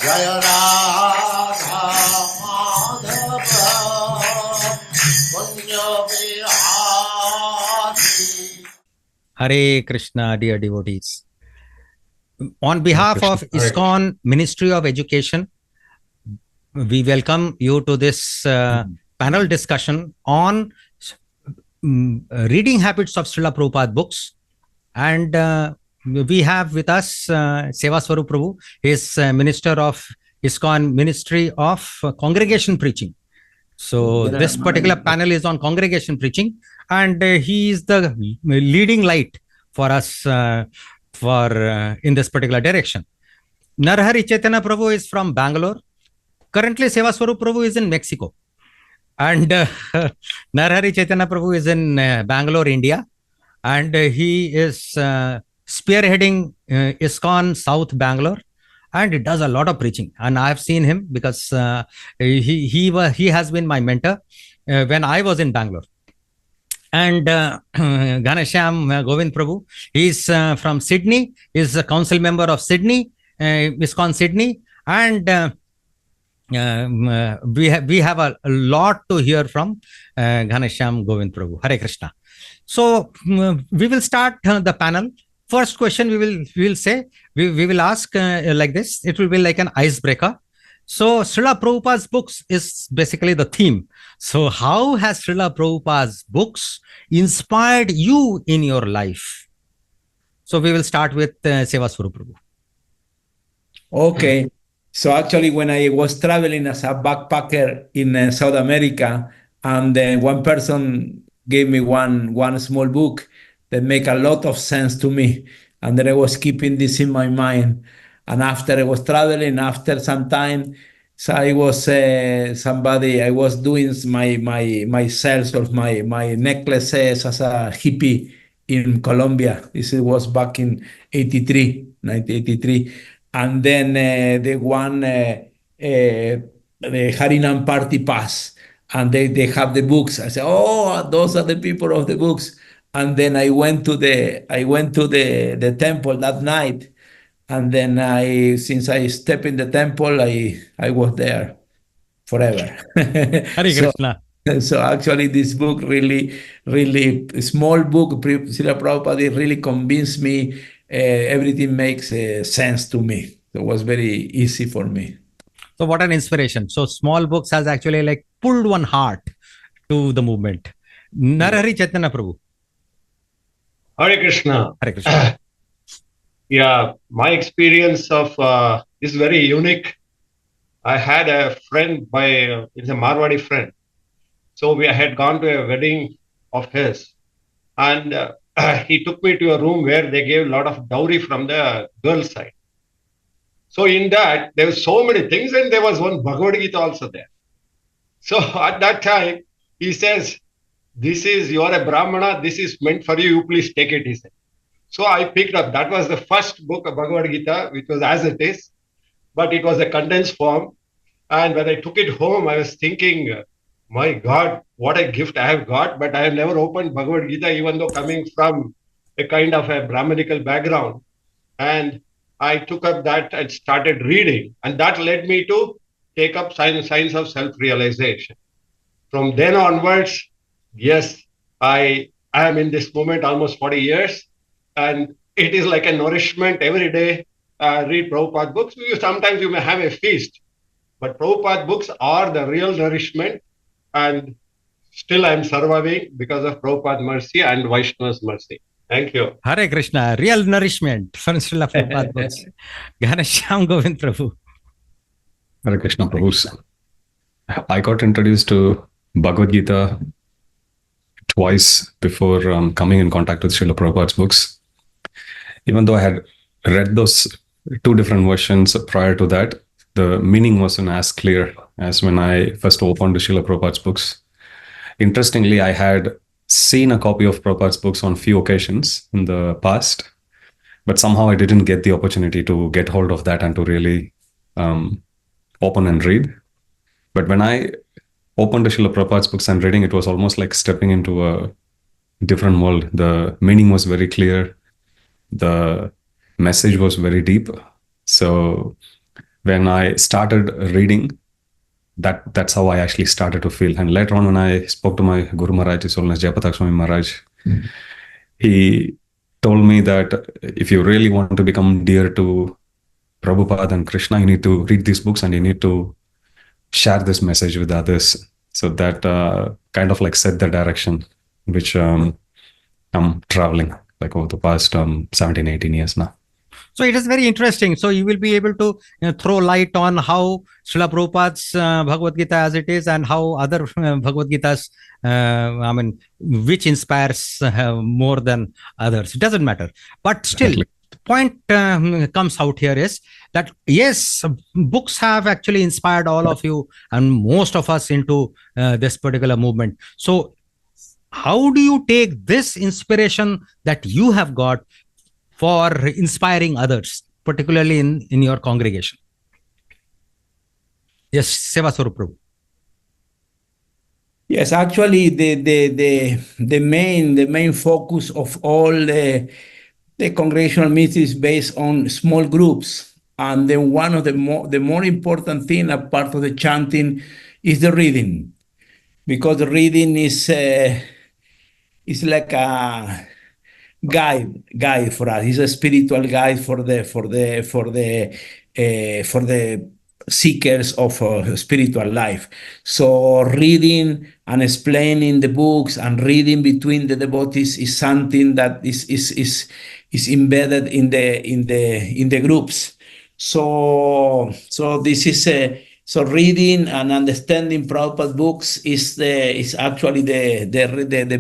Jaya Radha Madhava Punya Vihari. Hare Krishna, dear devotees. On behalf of ISKCON Ministry of Education, we welcome you to this panel discussion on reading habits of Srila Prabhupada Books. And we have with us Seva Svarupa Prabhu. He is Minister of ISKCON Ministry of Congregation Preaching. So this particular panel is on congregation preaching, and he is the leading light for us in this particular direction. Narahari Caitanya Prabhu is from Bangalore. Currently, Seva Svarupa Prabhu is in Mexico. And Narahari Caitanya Prabhu is in Bangalore, India. And he is spearheading ISKCON South Bangalore. And he does a lot of preaching. And I've seen him because he has been my mentor when I was in Bangalore. And Ghanashyam Govinda Prabhu, he's from Sydney. He's a council member of Sydney, ISKCON Sydney. And we have a lot to hear from Ghanashyam Govinda Prabhu. Hare Krishna. So we will start the panel. First question we will ask like this. It will be like an icebreaker. So Srila Prabhupada's books is basically the theme. So how has Srila Prabhupada's books inspired you in your life? So we will start with Seva Svarupa Prabhu. Okay. So actually, when I was traveling as a backpacker in South America, and one person gave me one small book that make a lot of sense to me. And then I was keeping this in my mind. And after I was traveling, after some time, so I was I was doing my sales of my necklaces as a hippie in Colombia. This was back in 1983. And then the Harinam party pass. And they have the books. I said, oh, those are the people of the books. And then I went to the temple that night. And then since I stepped in the temple, I was there forever. Hare Krishna. So actually, this book really small book, Srila Prabhupada, really convinced me. Everything makes sense to me. So it was very easy for me. So what an inspiration. So small books has actually like pulled one heart to the movement. Narahari Chaitanya Prabhu. Hare Krishna. Hare Krishna. Yeah, my experience of is very unique. I had a friend it's a Marwadi friend. So we had gone to a wedding of his. And he took me to a room where they gave a lot of dowry from the girl's side. So in that, there were so many things, and there was one Bhagavad Gita also there. So at that time, he says, you are a Brahmana, this is meant for you, please take it, he said. So I picked up, that was the first book of Bhagavad Gita, which was as it is, but it was a condensed form. And when I took it home, I was thinking, my God, what a gift I have got, but I have never opened Bhagavad Gita, even though coming from a kind of a Brahmanical background. And I took up that and started reading, and that led me to take up science of self-realization. From then onwards, yes, I am in this moment almost 40 years, and it is like a nourishment every day. Read Prabhupada books. Sometimes you may have a feast, but Prabhupada books are the real nourishment, and still I am surviving because of Prabhupada's mercy and Vaishnava's mercy. Thank you. Hare Krishna. Real nourishment from Srila Prabhupada Books. Ghanashyam Govinda Prabhu. Hare Krishna Prabhu. I got introduced to Bhagavad Gita twice before coming in contact with Srila Prabhupada's books. Even though I had read those two different versions prior to that, the meaning wasn't as clear as when I first opened Srila Prabhupada's books. Interestingly, I had seen a copy of Prabhupada's books on few occasions in the past, but somehow I didn't get the opportunity to get hold of that and to really open and read. But when I opened Srila Prabhupada's books and reading, it was almost like stepping into a different world. The meaning was very clear. the message was very deep. So when I started reading, that's how I actually started to feel. And later on, when I spoke to my Guru Maharaj, His Holiness Jayapatak Swami Maharaj, he told me that if you really want to become dear to Prabhupada and Krishna, you need to read these books and you need to share this message with others. So that kind of like set the direction which I'm traveling like over the past 17, 18 years now. So it is very interesting. So you will be able to throw light on how Srila Prabhupada's Bhagavad Gita as it is, and how other Bhagavad Gitas, which inspires more than others. It doesn't matter. But still, Exactly. the point comes out here is that, yes, books have actually inspired all of you and most of us into this particular movement. So how do you take this inspiration that you have got for inspiring others, particularly in your congregation? Yes, Seva Svarupa Prabhu. Yes, actually, the main focus of all the congregational meetings is based on small groups, and then one of the more important thing, apart of the chanting, is the reading, because the reading is like a guide for us. It's a spiritual guide for the seekers of spiritual life. So reading and explaining the books and reading between the devotees is something that is embedded in the groups. So this is so reading and understanding Prabhupada books is actually the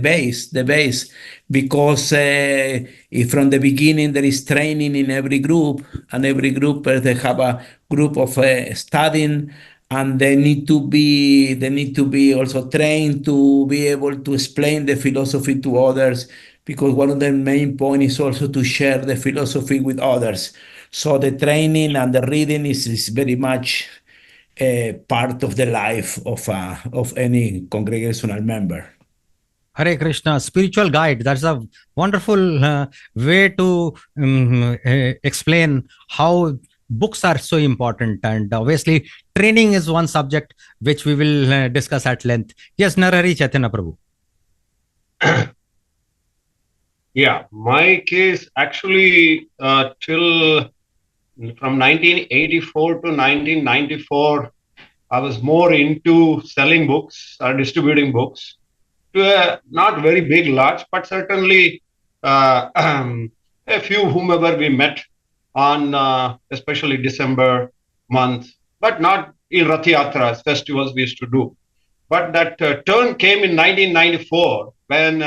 base, because if from the beginning there is training in every group, and every group they have a group of studying, and they need to be also trained to be able to explain the philosophy to others, because one of the main points is also to share the philosophy with others. So the training and the reading is very much part of the life of any congregational member. Hare Krishna, spiritual guide. That's a wonderful way to explain how books are so important. And obviously, training is one subject which we will discuss at length. Yes, Narahari Chaitanya Prabhu. Yeah, my case actually till from 1984 to 1994, I was more into selling books or distributing books to a not very big large, but certainly a few whomever we met on especially December month, but not in Rath Yatras, festivals we used to do. But that turn came in 1994 when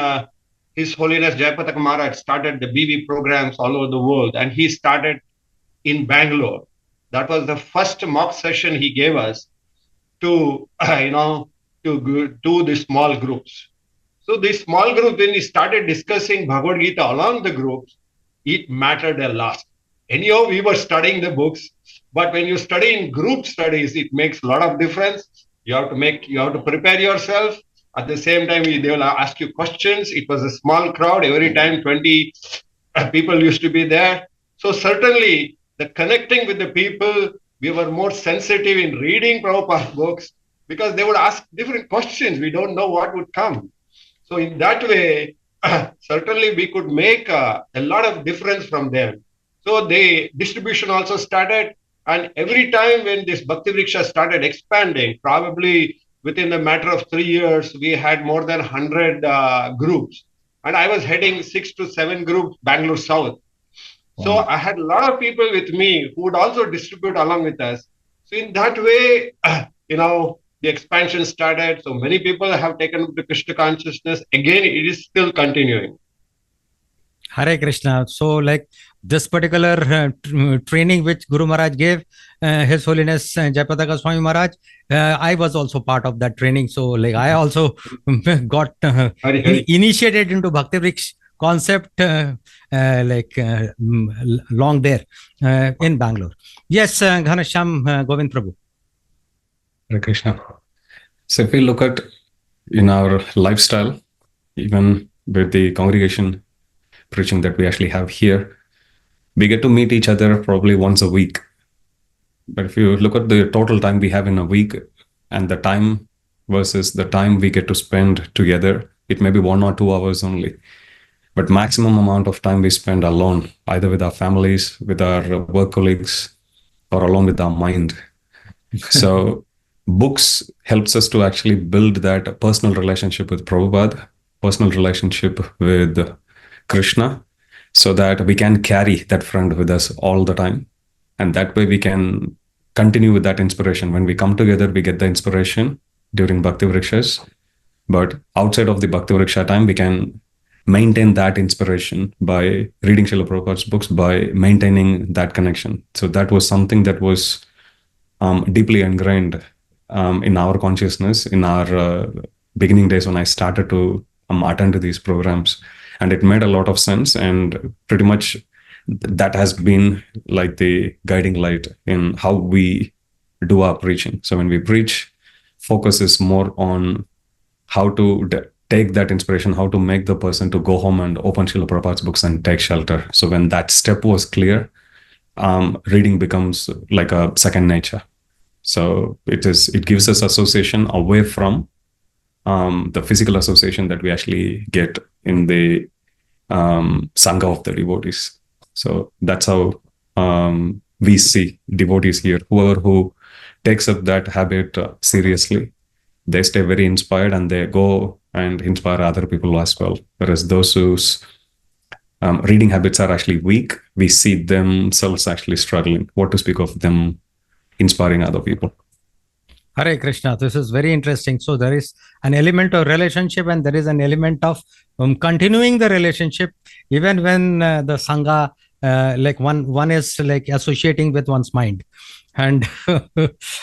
His Holiness Jayapatak Maharaj started the BB programs all over the world, and he started in Bangalore. That was the first mock session he gave us to, to do the small groups. So the small group, when we started discussing Bhagavad Gita along the groups, it mattered a lot. Anyhow, we were studying the books, but when you study in group studies, it makes a lot of difference. You have to prepare yourself. At the same time, they will ask you questions. It was a small crowd. Every time 20 people used to be there. So certainly, the connecting with the people, we were more sensitive in reading Prabhupada books, because they would ask different questions. We don't know what would come. So in that way, certainly we could make a lot of difference from them. So the distribution also started, and every time when this Bhakti Vriksha started expanding, probably within a matter of 3 years, we had more than 100 groups. And I was heading 6 to 7 groups, Bangalore South. So I had a lot of people with me who would also distribute along with us. So in that way, the expansion started. So many people have taken up the Krishna consciousness. Again, it is still continuing. Hare Krishna. So like this particular training which Guru Maharaj gave, His Holiness Jayapataka Swami Maharaj, I was also part of that training. So like I also got initiated into Bhakti Vriksha concept long there in Bangalore. Yes, Ghanashyam, Govind Prabhu. Hare Krishna. So if we look at in our lifestyle, even with the congregation preaching that we actually have here, we get to meet each other probably once a week. But if you look at the total time we have in a week and the time versus the time we get to spend together, it may be 1 or 2 hours only. But maximum amount of time we spend alone, either with our families, with our work colleagues, or alone with our mind. So books helps us to actually build that personal relationship with Prabhupada, personal relationship with Krishna, so that we can carry that friend with us all the time. And that way we can continue with that inspiration. When we come together, we get the inspiration during Bhakti Vrikshas. But outside of the Bhakti Vriksha time, we can maintain that inspiration by reading Srila Prabhupada's books, by maintaining that connection. So that was something that was deeply ingrained in our consciousness in our beginning days when I started to attend to these programs. And it made a lot of sense. And pretty much that has been like the guiding light in how we do our preaching. So when we preach, focus is more on how to take that inspiration, how to make the person to go home and open Srila Prabhupada's books and take shelter. So when that step was clear, reading becomes like a second nature. So it gives us association away from the physical association that we actually get in the Sangha of the devotees. So that's how we see devotees here. Whoever who takes up that habit seriously, they stay very inspired and they go and inspire other people as well. Whereas those whose reading habits are actually weak, we see themselves actually struggling. What to speak of them inspiring other people. Hare Krishna, this is very interesting. So there is an element of relationship and there is an element of continuing the relationship even when the Sangha, like one is like associating with one's mind. And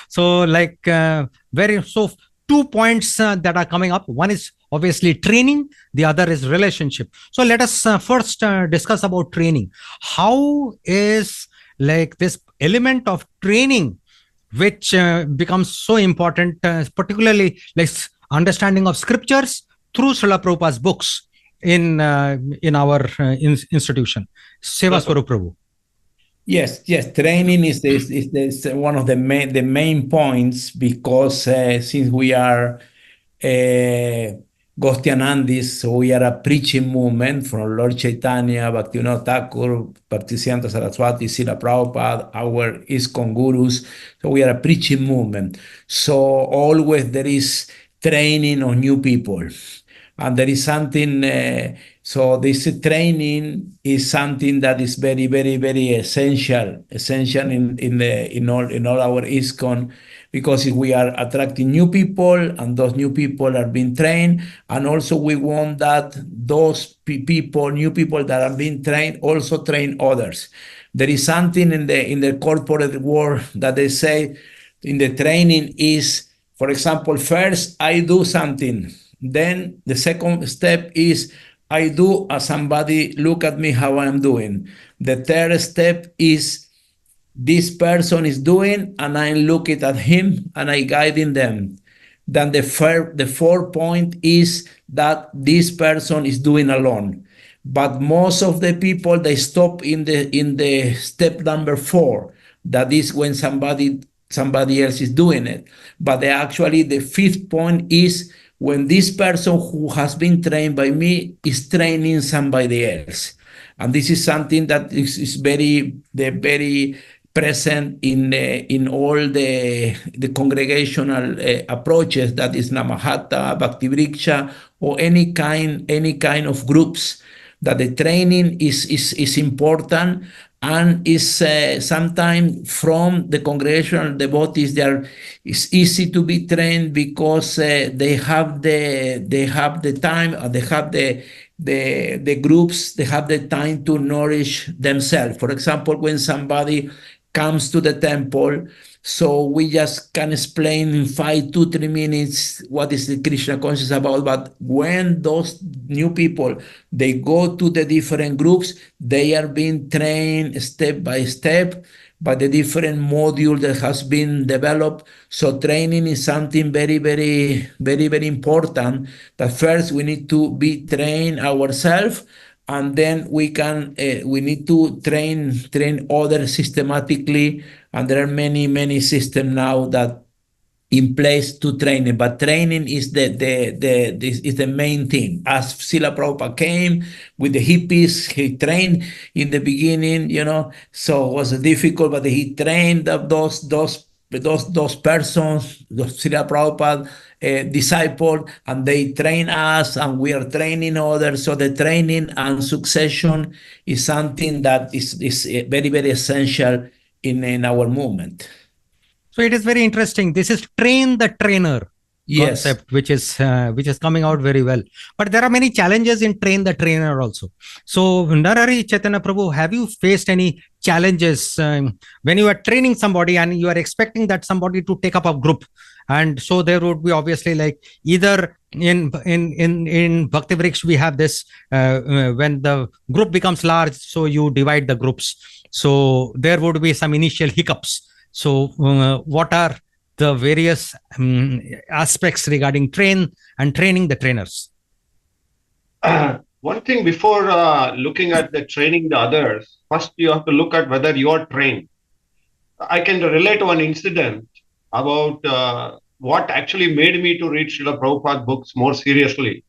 so like so 2 points that are coming up. One is obviously training, the other is relationship. So let us first discuss about training. How is like this element of training which becomes so important, particularly like understanding of scriptures through Srila Prabhupada's books in our institution. Seva Svarupa Prabhu. Yes. Training is one of the main points, because since we are Gostianandis, so we are a preaching movement from Lord Chaitanya, Bhaktivinoda Thakur, Bhaktisiddhanta Saraswati, Srila Prabhupada, our ISKCON gurus. So we are a preaching movement. So always there is training of new people. And there is something, so this training is something that is very, very, very essential in all our ISKCON, because we are attracting new people and those new people are being trained. And also we want that those new people that are being trained also train others. There is something in the corporate world that they say in the training is, for example, first I do something. Then the second step is I do as somebody look at me how I'm doing. The third step is this person is doing and I'm looking at him and I guiding them. Then the fourth point is that this person is doing alone. But most of the people, they stop in the step number 4. That is when somebody else is doing it. But the fifth point is when this person who has been trained by me is training somebody else. And this is something that is very present in all the congregational approaches, that is Namahata, Bhakti Vriksha, or any kind of groups, that the training is important. And is sometimes from the congregational devotees, it's easy to be trained because they have the time, they have the groups, they have the time to nourish themselves. For example, when somebody comes to the temple, so we just can explain in 5 to 3 minutes what is the Krishna consciousness about. But when those new people, they go to the different groups, they are being trained step by step by the different module that has been developed. So training is something very, very, very, very important. That first we need to be trained ourselves, and then we need to train others systematically, and there are many systems now that in place to training, but training is the main thing. As Srila Prabhupada came with the hippies, he trained in the beginning, so it was difficult, but he trained those persons, those Srila Prabhupada disciple, and they train us, and we are training others. So the training and succession is something that is very, very essential in our movement. So it is very interesting. This is train the trainer concept, which is coming out very well. But there are many challenges in train the trainer also. So Narahari, Chaitanya Prabhu, have you faced any challenges when you are training somebody and you are expecting that somebody to take up a group? And so there would be obviously like either in Bhakti Vriksha we have this when the group becomes large, so you divide the groups. So there would be some initial hiccups. So what are the various aspects regarding training the trainers? One thing before looking at the training the others, first you have to look at whether you are trained. I can relate one incident about what actually made me to read Srila Prabhupada books more seriously.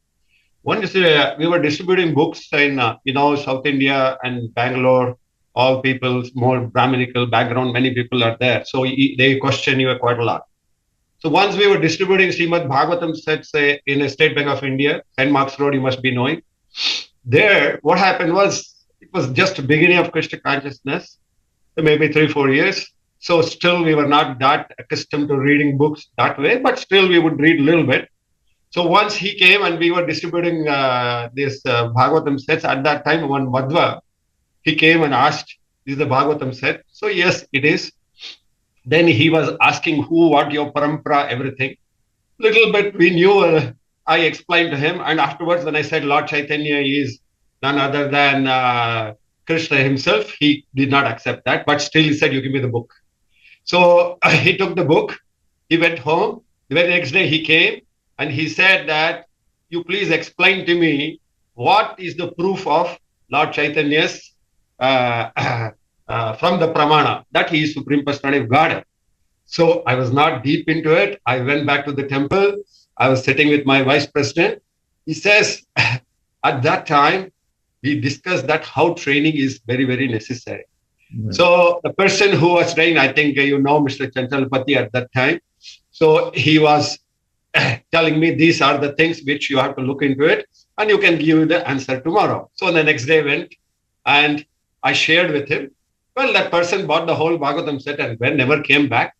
One is we were distributing books in South India and Bangalore. All people, more Brahminical background, many people are there. So they question you quite a lot. So once we were distributing Srimad Bhagavatam sets in a State Bank of India, St. Mark's Road, you must be knowing. There, what happened was, it was just the beginning of Krishna consciousness, maybe 3-4 years. So still we were not that accustomed to reading books that way, but still we would read a little bit. So once he came and we were distributing this Bhagavatam sets, at that time, one Madhva, he came and asked, is the Bhagavatam set? So yes, it is. Then he was asking who, what, your parampara, everything. Little bit we knew, I explained to him. And afterwards, when I said Lord Caitanya is none other than Krishna himself, he did not accept that. But still he said, you give me the book. So he took the book, he went home. The very next day he came and he said that, you please explain to me what is the proof of Lord Chaitanya's from the Pramana, that he is Supreme Personality of Godhead. So I was not deep into it. I went back to the temple. I was sitting with my vice president. He says, at that time, we discussed that how training is very, very necessary. Mm-hmm. So the person who was trained, I think Mr. Chanchalpati at that time. So he was telling me these are the things which you have to look into it and you can give the answer tomorrow. So the next day went and I shared with him. Well, that person bought the whole Bhagavatam set and never came back.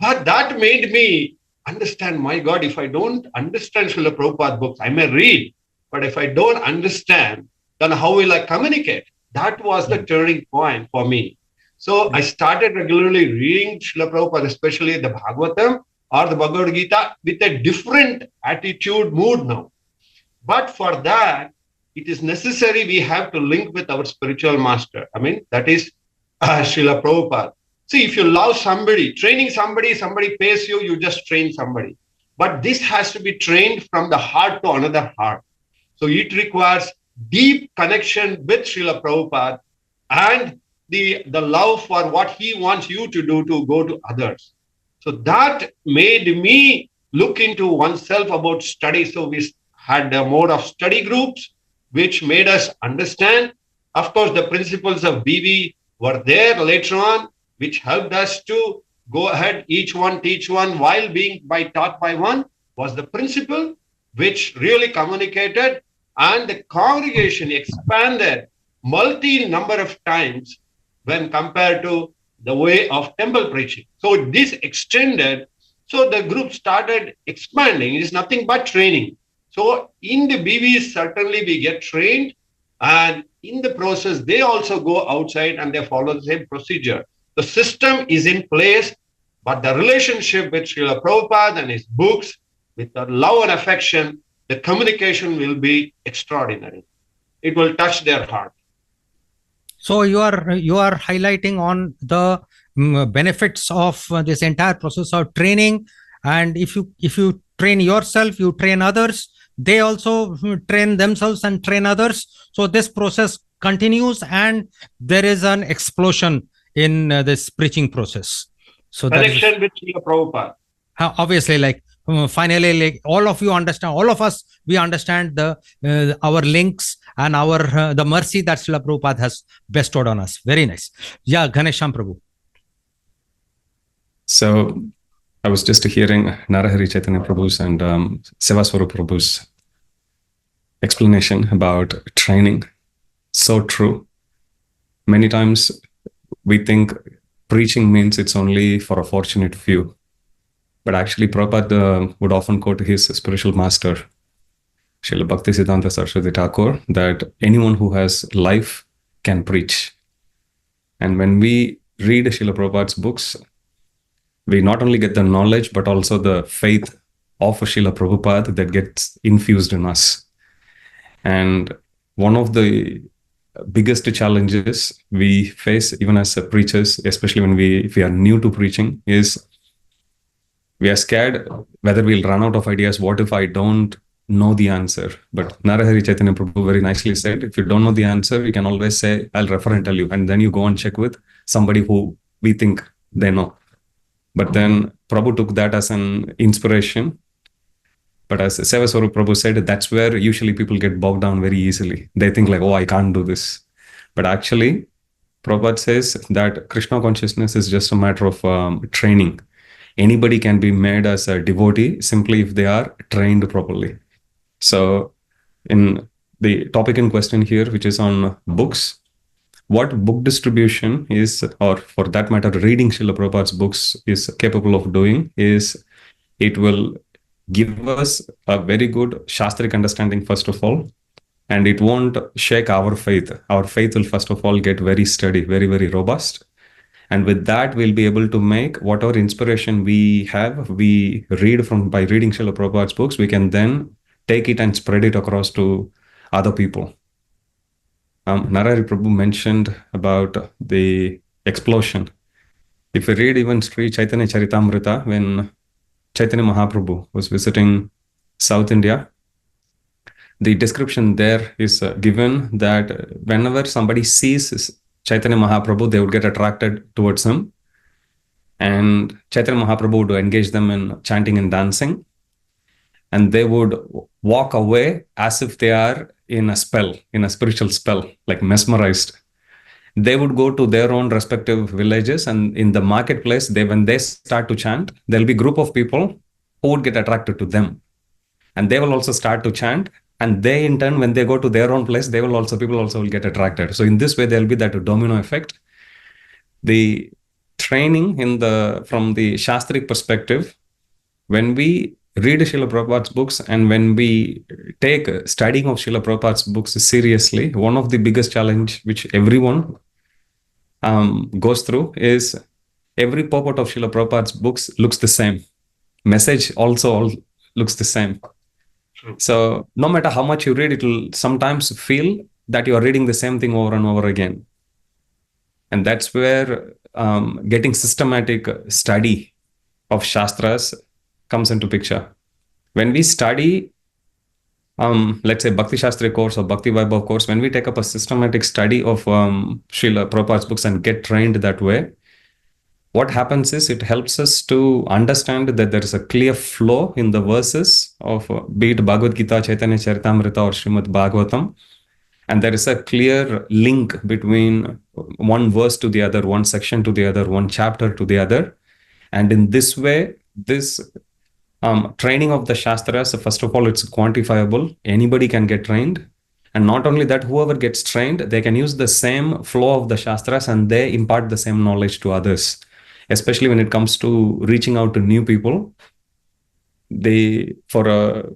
But that made me understand, my God, if I don't understand Srila Prabhupada books, I may read, but if I don't understand, then how will I communicate? That was the turning point for me. So I started regularly reading Srila Prabhupada, especially the Bhagavatam or the Bhagavad Gita, with a different attitude, mood now. But for that, it is necessary we have to link with our spiritual master. I mean, that is Srila Prabhupada. See, if you love somebody, training somebody pays you, you just train somebody. But this has to be trained from the heart to another heart. So it requires deep connection with Srila Prabhupada and the love for what he wants you to do to go to others. So that made me look into oneself about study. So we had a mode of study groups, which made us understand. Of course, the principles of BV were there later on, which helped us to go ahead, each one teach one, while being taught by one was the principle which really communicated, and the congregation expanded multi-number of times when compared to the way of temple preaching. So this extended, so the group started expanding. It is nothing but training. So in the BVs, certainly we get trained, and in the process, they also go outside and they follow the same procedure. The system is in place, but the relationship with Srila Prabhupada and his books, with the love and affection, the communication will be extraordinary. It will touch their heart. So you are highlighting on the benefits of this entire process of training, and if you train yourself, you train others. they also train themselves and train others. So this process continues, and there is an explosion in this preaching process. So that is Connection with Srila Prabhupada. obviously, like finally, like all of you understand, all of us, we understand the our links and our the mercy that Srila Prabhupada has bestowed on us. Very nice. Yeah, Ghanashyam Prabhu. So I was just hearing Narahari Chaitanya Prabhu's and Seva Svarupa Prabhu's explanation about training. So true. Many times we think preaching means it's only for a fortunate few. But actually, Prabhupada would often quote his spiritual master, Srila Bhaktisiddhanta Saraswati Thakur, that anyone who has life can preach. And when we read Srila Prabhupada's books, we not only get the knowledge, but also the faith of Srila Prabhupada that gets infused in us. And one of the biggest challenges we face, even as preachers, especially when if we are new to preaching, is we are scared whether we'll run out of ideas. What if I don't know the answer? But Narahari Chaitanya Prabhu very nicely said, if you don't know the answer, you can always say, I'll refer and tell you. And then you go and check with somebody who we think they know. But then Prabhu took that as an inspiration. But as Seva Svarupa Prabhu said, that's where usually people get bogged down very easily. They think like, oh, I can't do this. But actually, Prabhupada says that Krishna consciousness is just a matter of training. Anybody can be made as a devotee simply if they are trained properly. So in the topic in question here, which is on books, what book distribution is, or for that matter, reading Srila Prabhupada's books is capable of doing is it will give us a very good Shastric understanding, first of all, and it won't shake our faith. Our faith will, first of all, get very steady, very, very robust. And with that, we'll be able to make whatever inspiration we have, we read from by reading Srila Prabhupada's books, we can then take it and spread it across to other people. Narahari Prabhu mentioned about the explosion. If we read even Sri Chaitanya Charitamrita, when Chaitanya Mahaprabhu was visiting South India, the description there is given that whenever somebody sees Chaitanya Mahaprabhu, they would get attracted towards him. And Chaitanya Mahaprabhu would engage them in chanting and dancing. And they would walk away as if they are in a spell, in a spiritual spell, like mesmerized. They would go to their own respective villages, and in the marketplace, when they start to chant, there'll be a group of people who would get attracted to them. And they will also start to chant. And they, in turn, when they go to their own place, people also will get attracted. So in this way, there'll be that domino effect. The training from the Shastric perspective, when we read Srila Prabhupada's books and when we take studying of Srila Prabhupada's books seriously, one of the biggest challenge which everyone goes through is every purport of Srila Prabhupada's books looks the same. Message also looks the same. So no matter how much you read, it will sometimes feel that you are reading the same thing over and over again. And that's where getting systematic study of Shastras comes into picture. When we study, let's say Bhakti Shastri course or Bhakti Vaibhav course, when we take up a systematic study of Srila Prabhupada's books and get trained that way, what happens is it helps us to understand that there is a clear flow in the verses of be it Bhagavad Gita, Chaitanya Charitamrita or Srimad Bhagavatam. And there is a clear link between one verse to the other, one section to the other, one chapter to the other. And in this way, this training of the Shastras, first of all, it's quantifiable. Anybody can get trained. And not only that, whoever gets trained, they can use the same flow of the Shastras and they impart the same knowledge to others. Especially when it comes to reaching out to new people. For a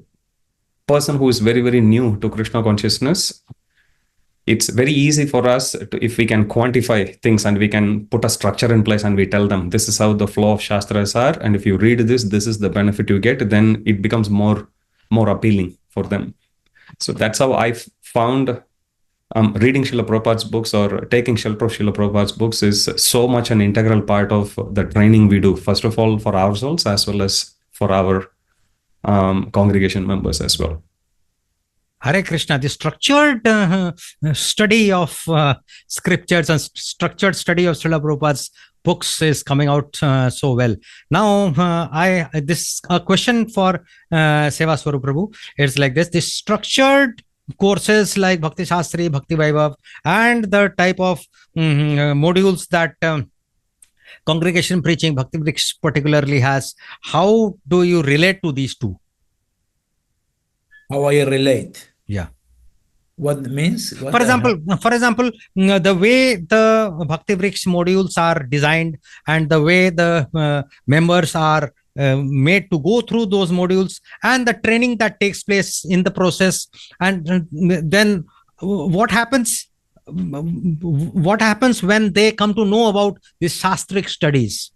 person who is very, very new to Krishna consciousness, it's very easy for us if we can quantify things and we can put a structure in place and we tell them, this is how the flow of Shastras are. And if you read this is the benefit you get, then it becomes more appealing for them. So that's how I found reading Srila Prabhupada's books or taking shelter of Srila Prabhupada's books is so much an integral part of the training we do, first of all, for ourselves as well as for our congregation members as well. Hare Krishna. The structured study of scriptures and structured study of Srila Prabhupada's books is coming out so well. Now, this a question for Seva Svarupa Prabhu. It's like this: the structured courses like Bhakti Shastri, Bhakti Vaibhav, and the type of modules that congregation preaching, Bhakti Bricks particularly has. How do you relate to these two? How I relate? Yeah. What means? What For example, the way the Bhakti Bricks modules are designed and the way the members are made to go through those modules and the training that takes place in the process, and then what happens? What happens when they come to know about these shastric studies?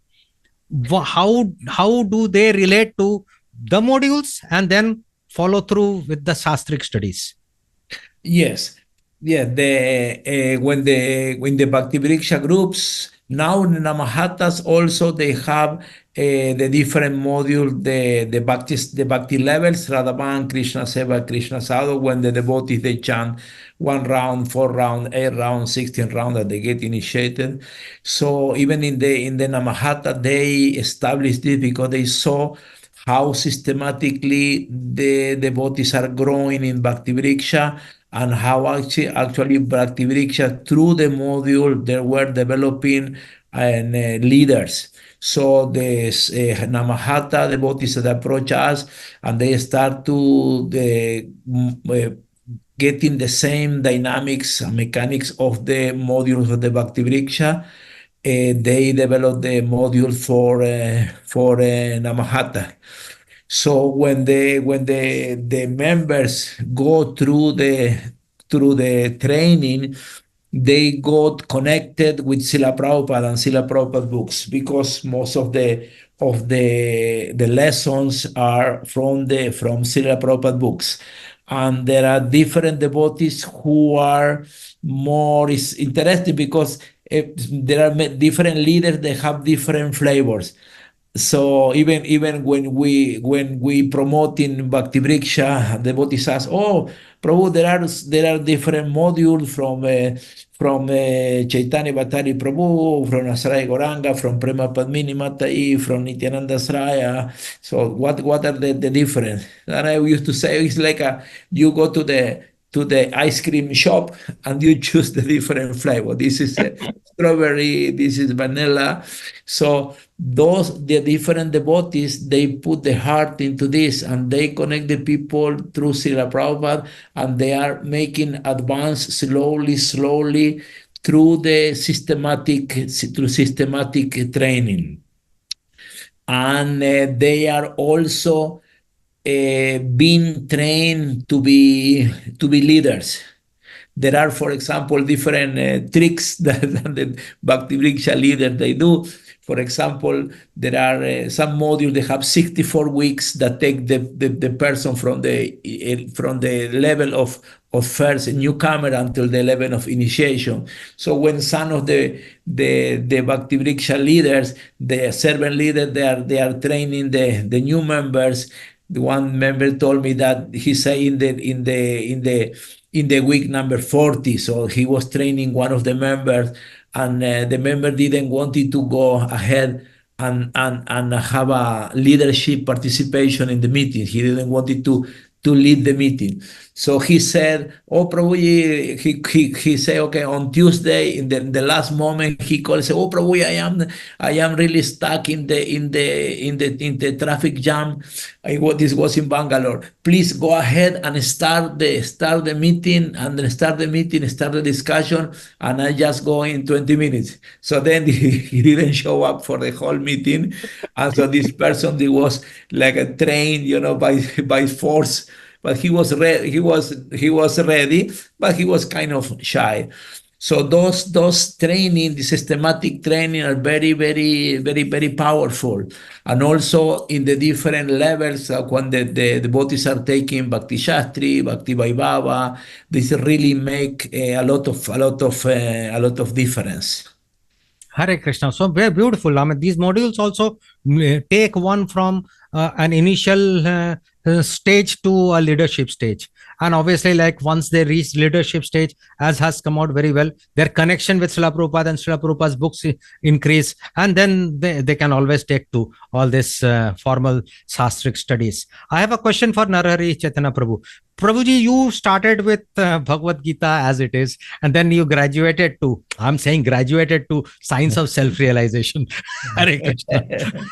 How do they relate to the modules and then follow through with the shastric studies? Yes, yeah. When the Bhakti Vriksha groups now in Namahatas also they have the different module, the Bhakti levels, Radhavan, Krishna Seva, Krishna Sadhu. When the devotees they chant 1 round, 4 round, 8 round, 16 round that they get initiated. So even in the Namahata they established this because they saw how systematically the devotees are growing in Bhakti Vriksha, and how actually Bhakti Vriksha through the module they were developing leaders. So the Namahata devotees that approach us and they start to getting the same dynamics and mechanics of the modules of the Bhakti Vriksha. They develop the module for Namahata. So when the members go through the training, they got connected with Srila Prabhupada and Srila Prabhupada books, because most of the lessons are from Srila Prabhupada books. And there are different devotees who are more interested because there are different leaders that have different flavors. So even when we promote in Bhakti Vriksha, devotees ask, "Oh, Prabhu, there are different modules from Chaitanya Bhattacharya Prabhu, from Asraya Goranga, from Prema Padmini Matai, from Nityananda Asraya. So what are the difference?" And I used to say it's like you go to the ice cream shop and you choose the different flavor. This is strawberry, this is vanilla. So the different devotees, they put the heart into this and they connect the people through Srila Prabhupada, and they are making advance slowly through the systematic training. And they are also being trained to be leaders. There are, for example, different tricks that the Bhakti Vriksha leaders they do. For example, there are some modules that have 64 weeks that take the person from the level of first newcomer until the level of initiation. So when some of the Bhakti Vriksha leaders, the servant leaders, they are training the new members. The one member told me that he said in the week number 40, so he was training one of the members, and the member didn't want it to go ahead and have a leadership participation in the meeting. He didn't want it to lead the meeting. So he said, "Oh, Prabhu," he said, "Okay, on Tuesday, in the last moment, he called and said, 'Oh, Prabhu, I am really stuck in the traffic jam. This was in Bangalore. Please go ahead and start the meeting, and then start the discussion, and I just go in 20 minutes. So then he didn't show up for the whole meeting. And so this person, he was like a trained, by force. But he was ready. He was ready, but he was kind of shy. So those training, the systematic training, are very, very, very, very powerful. And also in the different levels, when the devotees are taking Bhakti Shastri, Bhakti Vaibhava, this really make a lot of difference. Hare Krishna. So very beautiful. I mean, these modules also take one from an initial stage to a leadership stage. And obviously, like once they reach leadership stage, as has come out very well, their connection with Srila Prabhupada and Srila Prabhupada's books increase, and then they can always take to all this formal shastric studies. I have a question for Narahari Chaitanya Prabhu. Prabhuji, you started with Bhagavad Gita as it is, and then you graduated to, I'm saying graduated to Science of Self-Realization. Hare Krishna.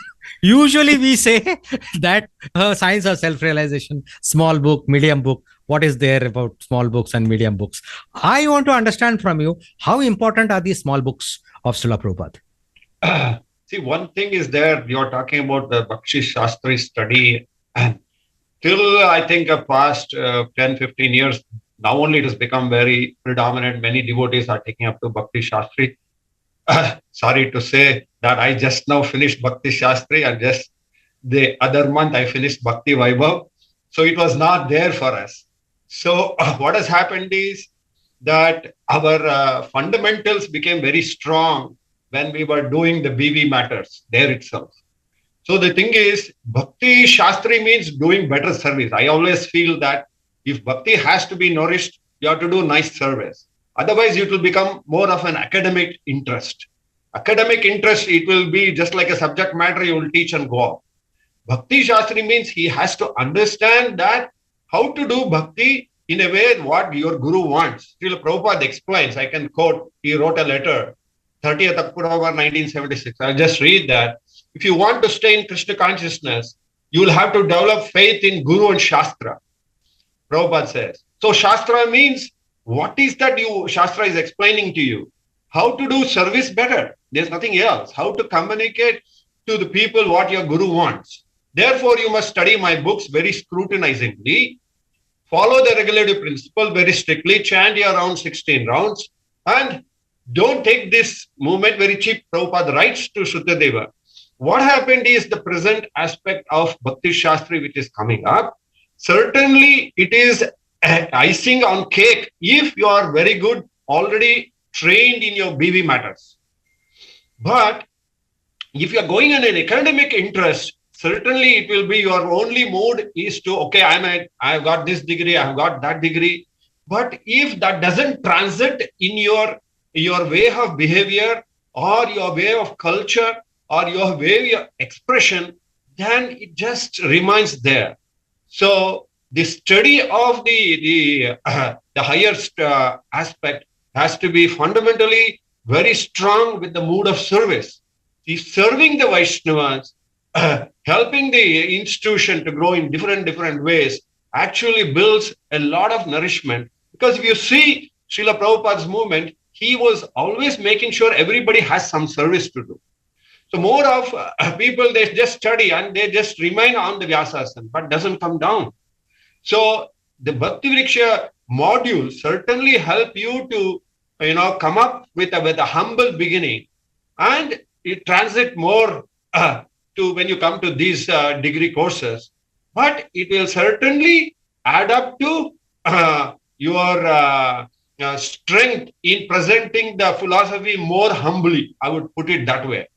Usually we say that Science of Self-Realization, small book, medium book, what is there about small books and medium books? I want to understand from you, how important are these small books of Srila Prabhupada? See, one thing is there, you're talking about the Bhakti Shastri study, and till I think past 10, 15 years, now only it has become very predominant. Many devotees are taking up to Bhakti Shastri. Sorry to say that I just now finished Bhakti Shastri, and just the other month I finished Bhakti Vaibhav. So it was not there for us. So what has happened is that our fundamentals became very strong when we were doing the BV matters there itself. So the thing is, Bhakti Shastri means doing better service. I always feel that if Bhakti has to be nourished, you have to do nice service. Otherwise, it will become more of an academic interest. Academic interest, it will be just like a subject matter you will teach and go off. Bhakti Shastri means he has to understand that how to do bhakti in a way what your guru wants. Srila Prabhupada explains, I can quote, he wrote a letter, 30th October 1976. I'll just read that. If you want to stay in Krishna consciousness, you will have to develop faith in Guru and Shastra. Prabhupada says. So Shastra means, what is that Shastra is explaining to you? How to do service better. There's nothing else. How to communicate to the people what your Guru wants. Therefore, you must study my books very scrutinizingly, follow the regulative principle very strictly, chant your round 16 rounds, and don't take this movement very cheap. Prabhupada writes to Sutadeva. What happened is the present aspect of Bhakti Shastri which is coming up. Certainly, it is icing on cake if you are very good, already trained in your BV matters. But if you are going on an academic interest, certainly it will be your only mode is to, okay, I've got this degree, I've got that degree. But if that doesn't transit in your way of behavior or your way of culture or your way of expression, then it just remains there. So the study of the highest aspect has to be fundamentally very strong with the mood of service. He's serving the Vaishnavas, helping the institution to grow in different ways, actually builds a lot of nourishment. Because if you see Srila Prabhupada's movement, he was always making sure everybody has some service to do. So more of people, they just study and they just remain on the Vyasasana, but doesn't come down. So the Bhakti Vriksha module certainly help you to, come up with a humble beginning, and it transit more to when you come to these degree courses. But it will certainly add up to your strength in presenting the philosophy more humbly. I would put it that way.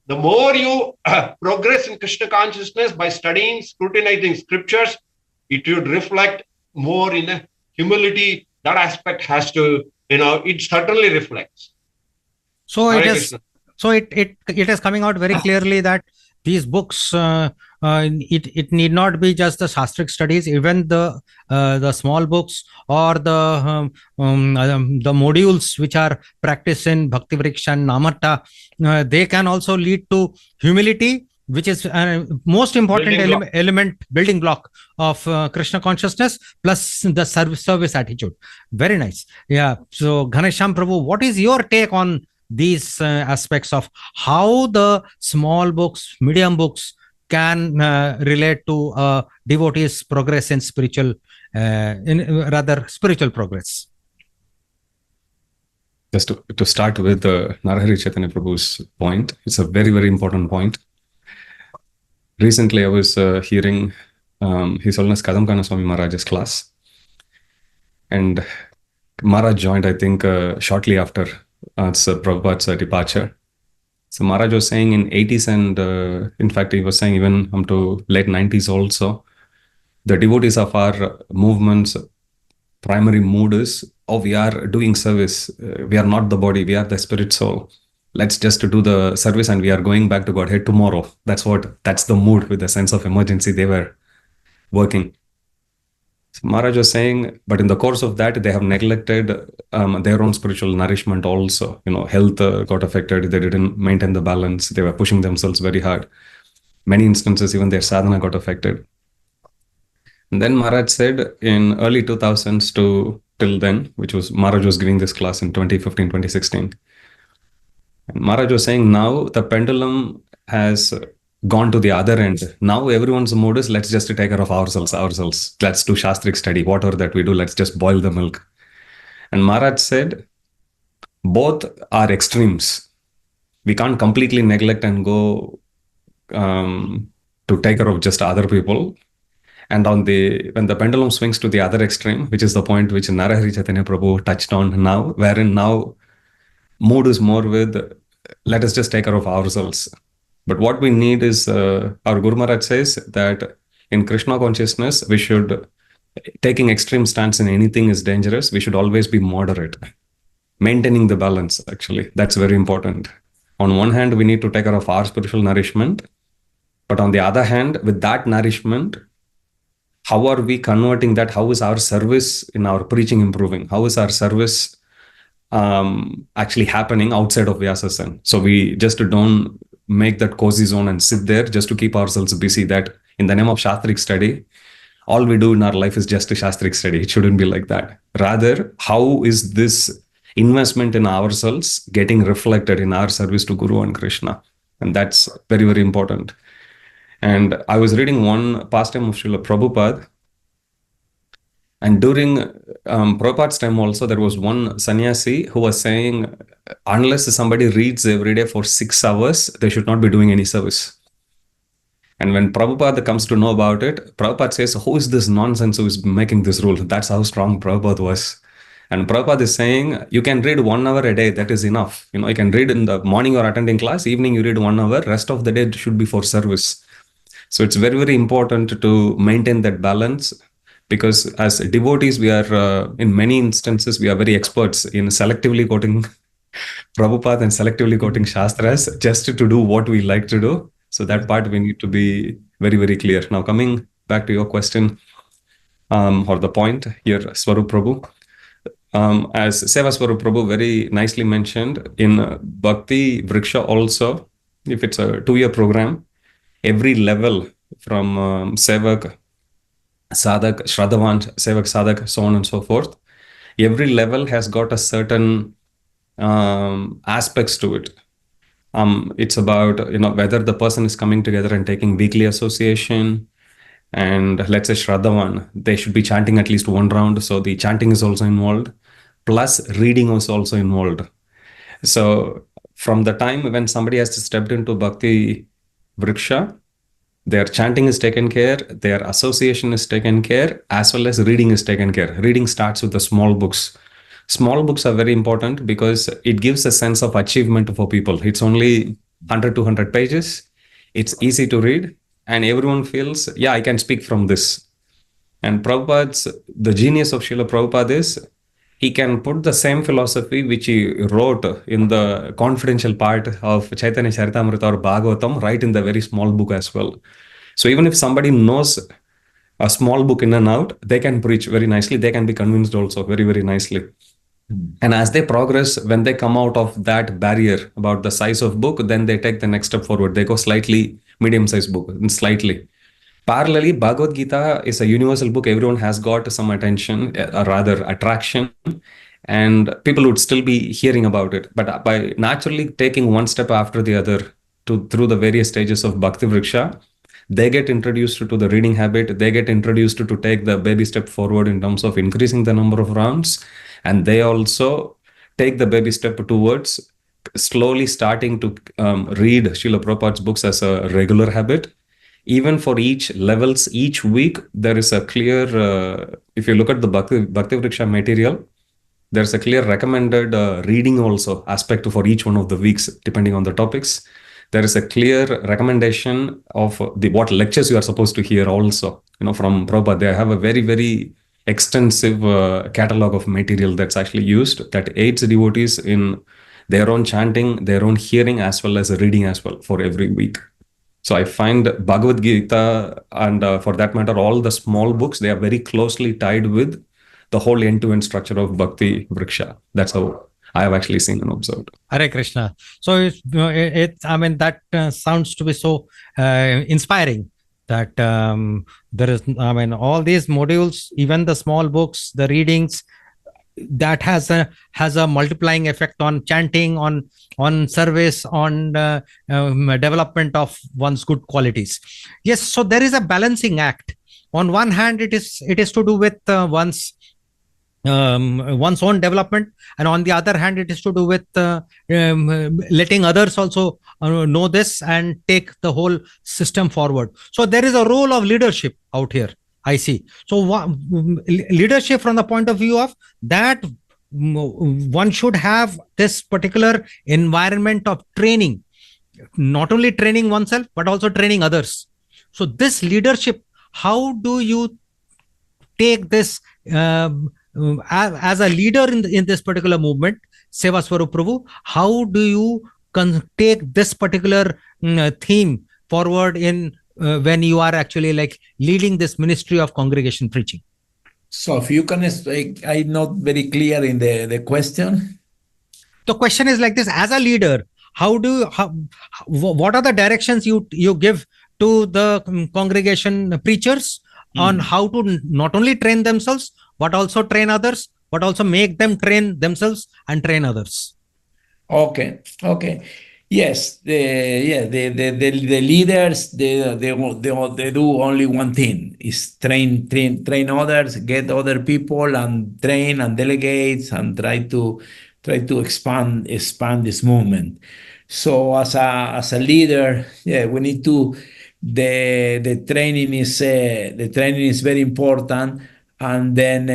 The more you progress in Krishna consciousness by studying, scrutinizing scriptures, it would reflect more in a humility. That aspect has to, it certainly reflects. So it is coming out very clearly that these books, it need not be just the shastric studies. Even the small books or the modules which are practiced in Bhakti Vriksha and Namatta, they can also lead to humility, which is most important building block of Krishna consciousness, plus the service attitude. Very nice. Yeah. So Ghanashyam Prabhu, what is your take on these aspects of how the small books, medium books can relate to devotees' progress in spiritual progress? Just to start with Narahari Chaitanya Prabhu's point, it's a very, very important point. Recently, I was hearing His Holiness Kadamkana Swami Maharaj's class, and Maharaj joined, I think, shortly after Prabhupada's departure. So Maharaj was saying in 80s, and in fact, he was saying even up to late 90s also, the devotees of our movements, primary mood is, oh, we are doing service. We are not the body, we are the spirit soul. Let's just do the service and we are going back to Godhead tomorrow. That's the mood, with the sense of emergency they were working. So Maharaj was saying, but in the course of that, they have neglected their own spiritual nourishment also. Health got affected. They didn't maintain the balance. They were pushing themselves very hard. Many instances, even their sadhana got affected. And then Maharaj said in early 2000s till then, which was Maharaj was giving this class in 2015, 2016. And Maharaj was saying, now the pendulum has gone to the other end. Now everyone's mood is, let's just take care of ourselves. Let's do Shastric study. Whatever that we do, let's just boil the milk. And Maharaj said, both are extremes. We can't completely neglect and go to take care of just other people. And when the pendulum swings to the other extreme, which is the point which Narahari Chaitanya Prabhu touched on now, wherein now mood is more with, let us just take care of ourselves. But what we need is, our Guru Maharaj says that in Krishna consciousness, we should, taking extreme stance in anything is dangerous. We should always be moderate, maintaining the balance, actually. That's very important. On one hand, we need to take care of our spiritual nourishment. But on the other hand, with that nourishment, how are we converting that? How is our service in our preaching improving? How is our service actually happening outside of Vyasasan? So we just don't make that cozy zone and sit there just to keep ourselves busy, that in the name of Shastric study, all we do in our life is just a Shastric study. It shouldn't be like that. Rather, how is this investment in ourselves getting reflected in our service to Guru and Krishna? And that's very, very important. And I was reading one pastime of Srila Prabhupada. And during Prabhupada's time also, there was one sannyasi who was saying, unless somebody reads every day for 6 hours, they should not be doing any service. And when Prabhupada comes to know about it, Prabhupada says, who is this nonsense who is making this rule? That's how strong Prabhupada was. And Prabhupada is saying, you can read 1 hour a day, that is enough. You can read in the morning or attending class, evening you read 1 hour, rest of the day should be for service. So it's very, very important to maintain that balance. Because as devotees, we are, in many instances, we are very experts in selectively quoting Prabhupada and selectively quoting Shastras just to do what we like to do. So that part we need to be very, very clear. Now, coming back to your question, or the point here, Svarupa Prabhu, as Seva Svarupa Prabhu very nicely mentioned, in Bhakti Vriksha also, if it's a 2-year program, every level from Sevak, Sadhak, Shraddhavan, Sevak, Sadhak, so on and so forth. Every level has got a certain aspects to it. It's about, whether the person is coming together and taking weekly association. And let's say Shraddhavan, they should be chanting at least 1 round. So the chanting is also involved. Plus reading was also involved. So from the time when somebody has stepped into Bhakti Vriksha, their chanting is taken care, their association is taken care, as well as reading is taken care. Reading starts with the small books. Small books are very important because it gives a sense of achievement for people. It's only 100, 200 pages. It's easy to read and everyone feels, yeah, I can speak from this. And the genius of Srila Prabhupada is, he can put the same philosophy which he wrote in the confidential part of Chaitanya Charitamrita or Bhagavatam, right in the very small book as well. So even if somebody knows a small book in and out, they can preach very nicely. They can be convinced also very, very nicely. And as they progress, when they come out of that barrier about the size of book, then they take the next step forward. They go slightly medium-sized book, slightly. Parallelly, Bhagavad Gita is a universal book. Everyone has got some attention, or rather attraction, and people would still be hearing about it. But by naturally taking one step after the other through the various stages of Bhakti Vriksha, they get introduced to the reading habit. They get introduced to take the baby step forward in terms of increasing the number of rounds. And they also take the baby step towards slowly starting to read Srila Prabhupada's books as a regular habit. Even for each levels, each week, there is a clear, if you look at the Bhakti Vriksha material, there's a clear recommended reading also aspect for each one of the weeks, depending on the topics. there is a clear recommendation of what lectures you are supposed to hear also. From Prabhupada, they have a very, very extensive catalog of material that's actually used that aids devotees in their own chanting, their own hearing, as well as reading as well for every week. So I find Bhagavad Gita and for that matter, all the small books, they are very closely tied with the whole end-to-end structure of Bhakti Vriksha. That's how I have actually seen and observed. Hare Krishna. So that sounds to be so inspiring that there is, all these modules, even the small books, the readings, that has a multiplying effect on chanting, on service, on development of one's good qualities. Yes, so there is a balancing act. On one hand, it is to do with one's own development, and on the other hand, it is to do with letting others also know this and take the whole system forward. So there is a role of leadership out here, I see. So leadership from the point of view of that, one should have this particular environment of training, not only training oneself, but also training others. So this leadership, how do you take this as a leader in this particular movement, Seva Svarupa Prabhu? How do you take this particular theme forward in when you are actually like leading this ministry of congregation preaching? So if you can explain, I'm not very clear in the question. The question is like this: as a leader, what are the directions you give to the congregation preachers on how to not only train themselves, but also train others, but also make them train themselves and train others? Okay. Yes, the leaders, they do only one thing: is train others, get other people, and train and delegate and try to expand this movement. So as a leader, we need to the training is very important. And then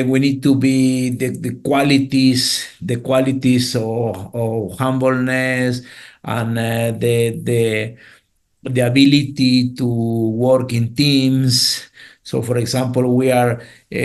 we need to be the qualities of humbleness and the ability to work in teams. So, for example, we are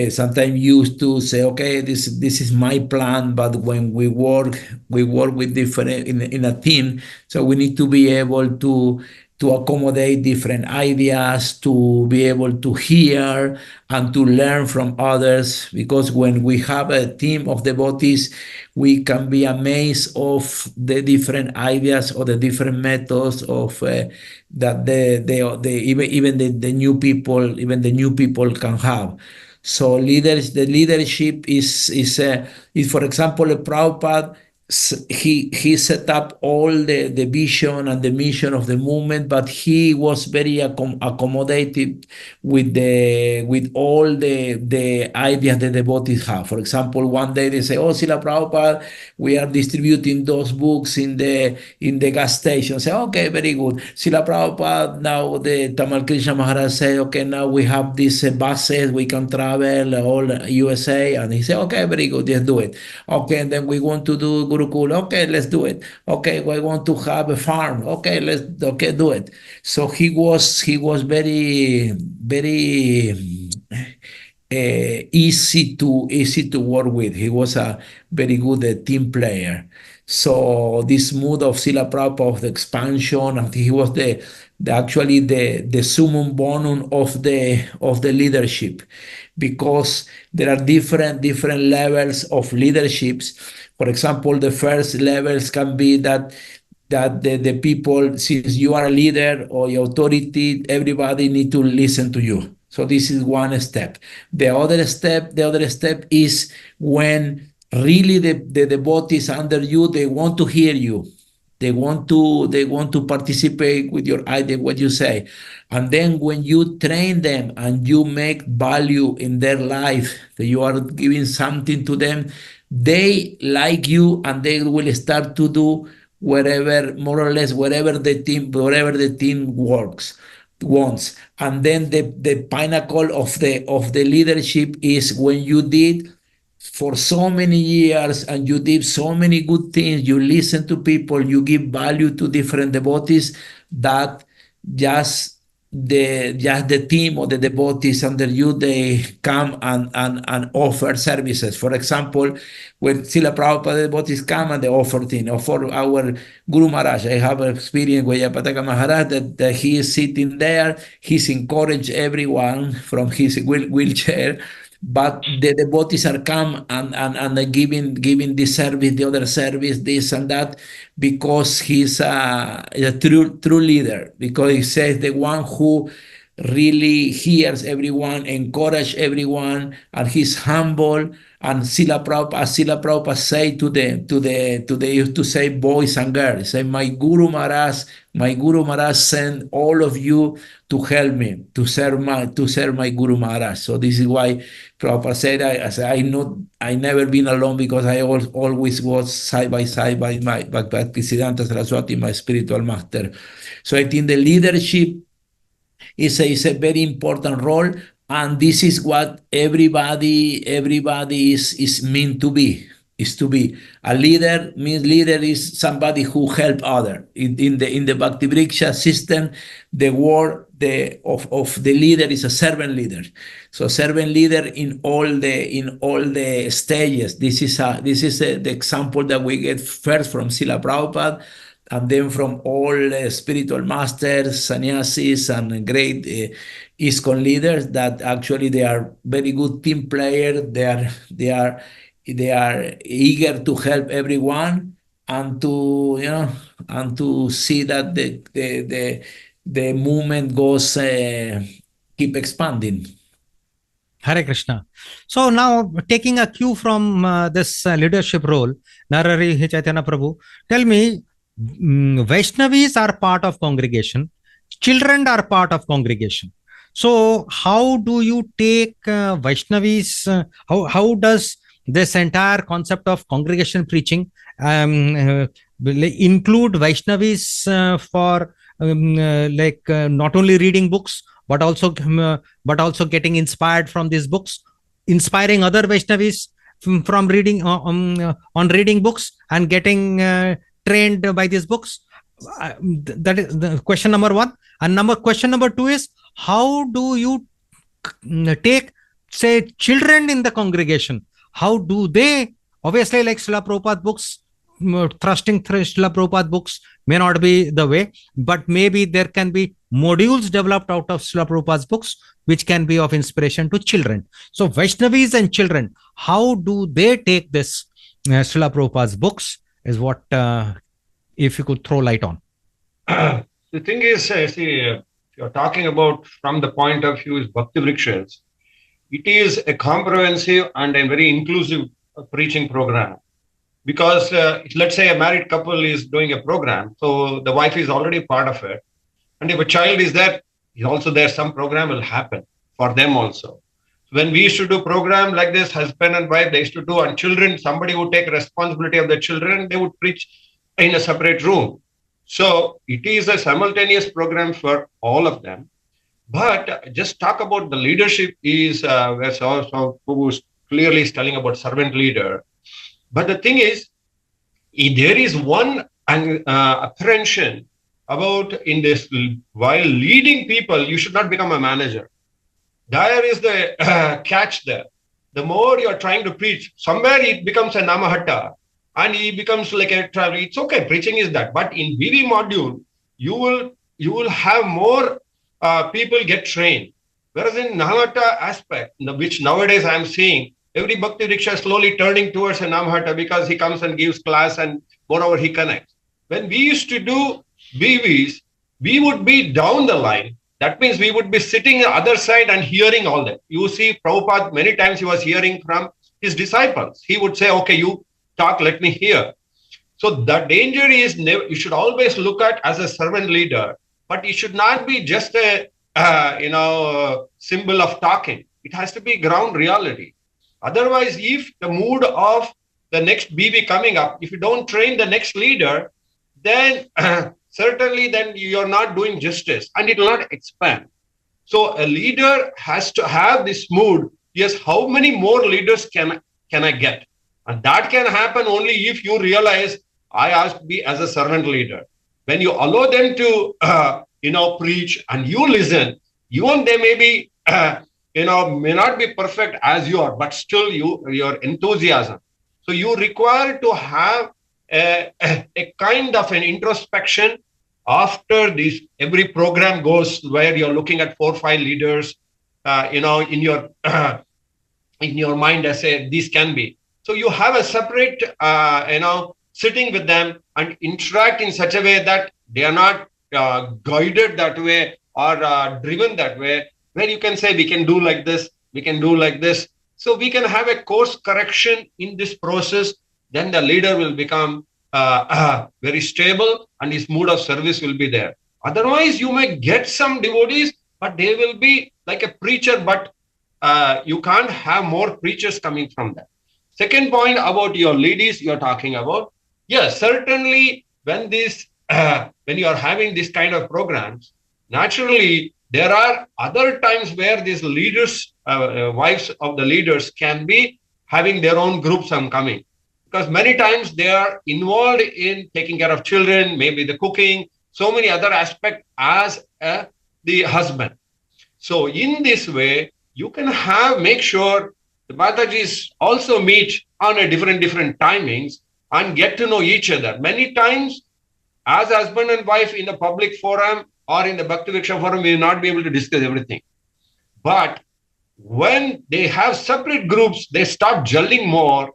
sometimes used to say, okay, this is my plan, but when we work with different in a team. So we need to be able to accommodate different ideas, to be able to hear and to learn from others, because when we have a team of devotees, we can be amazed of the different ideas or the different methods of that the new people can have. So the leadership is for example, Prabhupada. He set up all the vision and the mission of the movement, but he was very accommodated with all the ideas the devotees have. For example, one day they say, "Oh, Srila Prabhupada, we are distributing those books in the gas station." Say, "Okay, very good." Srila Prabhupada, now the Tamal Krishna Maharaj say, "Okay, now we have these buses, we can travel all USA," and he said, "Okay, very good, let's do it." Okay, and then we want to do Gurukul. Okay, let's do it. Okay, we want to have a farm. Okay, do it. So he was very easy to work with. He was a very good team player. So this mood of Srila Prabhupada of the expansion, and he was actually the summum bonum of the leadership, because there are different levels of leaderships. For example, the first levels can be that the people, since you are a leader or your authority, everybody need to listen to you. So this is one step. The other step is when really the devotees under you, they want to hear you. They want to participate with your idea, what you say. And then when you train them and you make value in their life, that you are giving something to them, they like you and they will start to do whatever, more or less, whatever the team wants. And then the pinnacle of the leadership is when you did for so many years and you did so many good things, you listen to people, you give value to different devotees, that just the team or the devotees under you, they come and offer services. For example, when Srila Prabhupada devotees come and they offer things, or for our Guru Maharaj, I have experience with Yapataka Maharaj that he is sitting there, he's encouraged everyone from his wheelchair, but the devotees are come and they're giving this service, the other service, this and that, because he's a true leader, because he says the one who really hears everyone, encourage everyone, and he's humble. And Srila Prabhupada say to the used to say boys and girls, say my Guru Maharaj sent all of you to help me to serve my Guru Maharaj. So this is why Prabhupada said, I never been alone, because I always was side by side by my Bhaktisiddhanta Saraswati, my spiritual master. So I think the leadership is a very important role, and this is what everybody is meant to be. Is to be a leader. Means leader is somebody who help other. In the Bhakti Vriksha system, the word of the leader is a servant leader. So servant leader in all the stages. This is the example that we get first from Srila Prabhupada, and then from all spiritual masters, sannyasis, and great ISKCON leaders, that actually they are very good team players. They are eager to help everyone, and to see that the movement goes keep expanding. Hare Krishna. So now, taking a cue from this leadership role, Narahari Chaitanya Prabhu, tell me, Vaishnavis are part of congregation, children are part of congregation. So how do you take Vaishnavis? How does this entire concept of congregation preaching include Vaishnavis for not only reading books, but also getting inspired from these books, inspiring other Vaishnavis from reading on reading books and getting trained by these books? That is the question number one. And question number two is, how do you take, say, children in the congregation? How do they, obviously, like Srila Prabhupada Books, thrusting through Srila Prabhupada Books may not be the way, but maybe there can be modules developed out of Srila Prabhupada's books which can be of inspiration to children. So Vaishnavis and children, how do they take this Srila Prabhupada's books is what, if you could throw light on. The thing is, see, you're talking about from the point of view is Bhakti Vrikshas. It is a comprehensive and a very inclusive preaching program. Because let's say a married couple is doing a program, so the wife is already part of it. And if a child is there, also there, some program will happen for them also. When we used to do program like this, husband and wife, they used to do, and children, somebody would take responsibility of the children, they would preach in a separate room. So it is a simultaneous program for all of them. But just talk about the leadership is where so who is clearly telling about servant leader. But the thing is, there is one apprehension about in this, while leading people, you should not become a manager. There is the catch there. The more you are trying to preach, somewhere it becomes a namahatta and he becomes like a traveler. It's okay, preaching is that. But in VV module, you will have more people get trained. Whereas in namahatta aspect, which nowadays I am seeing, every Bhakti Vriksha is slowly turning towards a namahatta because he comes and gives class and moreover he connects. When we used to do BVs, we would be down the line. That means we would be sitting on the other side and hearing all that. You see, Prabhupada, many times he was hearing from his disciples. He would say, okay, you talk, let me hear. So the danger is you should always look at as a servant leader, but it should not be just a symbol of talking. It has to be ground reality. Otherwise, if the mood of the next BV coming up, if you don't train the next leader, then certainly then you're not doing justice and it will not expand. So a leader has to have this mood. Yes, how many more leaders can can I get? And that can happen only if you realize I asked to be as a servant leader. When you allow them to, preach and you listen, even they may be, may not be perfect as you are, but still your enthusiasm. So you require to have a kind of an introspection after this. Every program goes where you're looking at 4 or 5 leaders, in your in your mind as say these can be. So you have a separate, sitting with them and interact in such a way that they are not guided that way or driven that way, where you can say, we can do like this, we can do like this. So we can have a course correction in this process. Then the leader will become very stable and his mood of service will be there. Otherwise, you may get some devotees, but they will be like a preacher, but you can't have more preachers coming from that. Second point about your ladies you're talking about. Yes, certainly when you are having this kind of programs, naturally there are other times where these leaders, wives of the leaders can be having their own groups and coming. Because many times they are involved in taking care of children, maybe the cooking, so many other aspects as the husband. So in this way, you can make sure the Matajis also meet on a different timings and get to know each other. Many times, as husband and wife in the public forum or in the Bhakti Vriksha forum, we will not be able to discuss everything. But when they have separate groups, they start gelling more,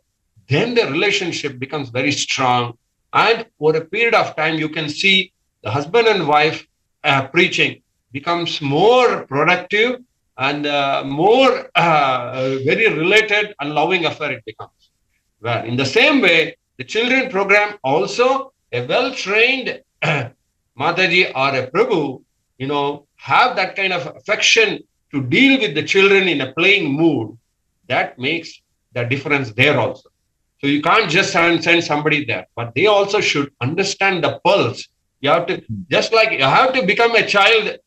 then the relationship becomes very strong. And for a period of time, you can see the husband and wife preaching becomes more productive and more very related and loving affair it becomes. Well, in the same way, the children program also, a well-trained Mataji or a Prabhu, have that kind of affection to deal with the children in a playing mood. That makes the difference there also. So you can't just send somebody there, but they also should understand the pulse. You have to, just like you have to become a child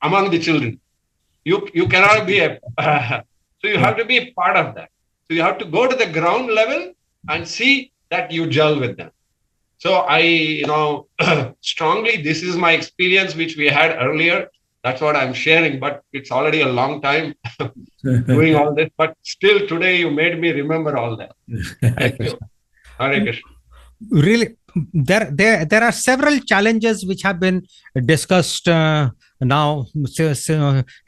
among the children. You cannot be so you have to be a part of that. So you have to go to the ground level and see that you gel with them. So I, strongly, this is my experience, which we had earlier. That's what I'm sharing, but it's already a long time doing all this. But still today, you made me remember all that. Thank you. Hare Krishna. Really, there are several challenges which have been discussed now. His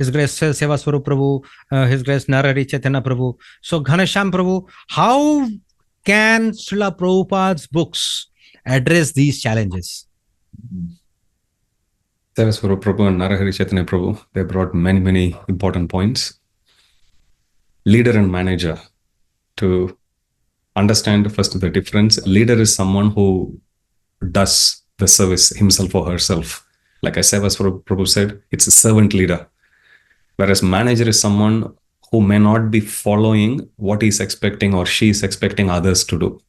Grace Seva Svarupa Prabhu, His Grace Narahari Chaitanya Prabhu. So Ghanashyam Prabhu, how can Srila Prabhupada's books address these challenges? Seva Svarupa Prabhu and Narahari Chaitanya Prabhu, they brought many important points. Leader and manager, to understand first the difference. Leader is someone who does the service himself or herself. Like as Seva Svarupa Prabhu said, it's a servant leader. Whereas manager is someone who may not be following what he's expecting or she's expecting others to do.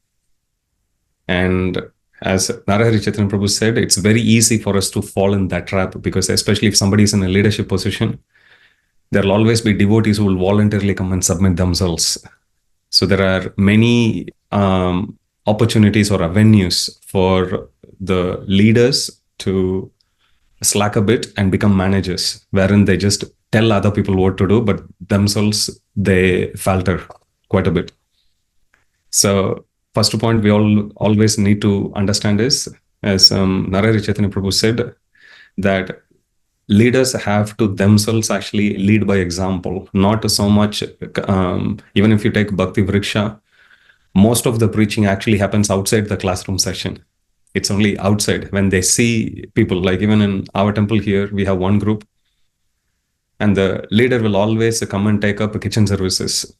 And as Narahari Chaitanya Prabhu said, it's very easy for us to fall in that trap, because especially if somebody is in a leadership position, there will always be devotees who will voluntarily come and submit themselves. So there are many opportunities or avenues for the leaders to slack a bit and become managers, wherein they just tell other people what to do, but themselves, they falter quite a bit. So first point we always need to understand is, as Narahari Chaitanya Prabhu said, that leaders have to themselves actually lead by example, not so much, even if you take Bhakti Vriksha, most of the preaching actually happens outside the classroom session. It's only outside when they see people, like even in our temple here, we have one group and the leader will always come and take up kitchen services.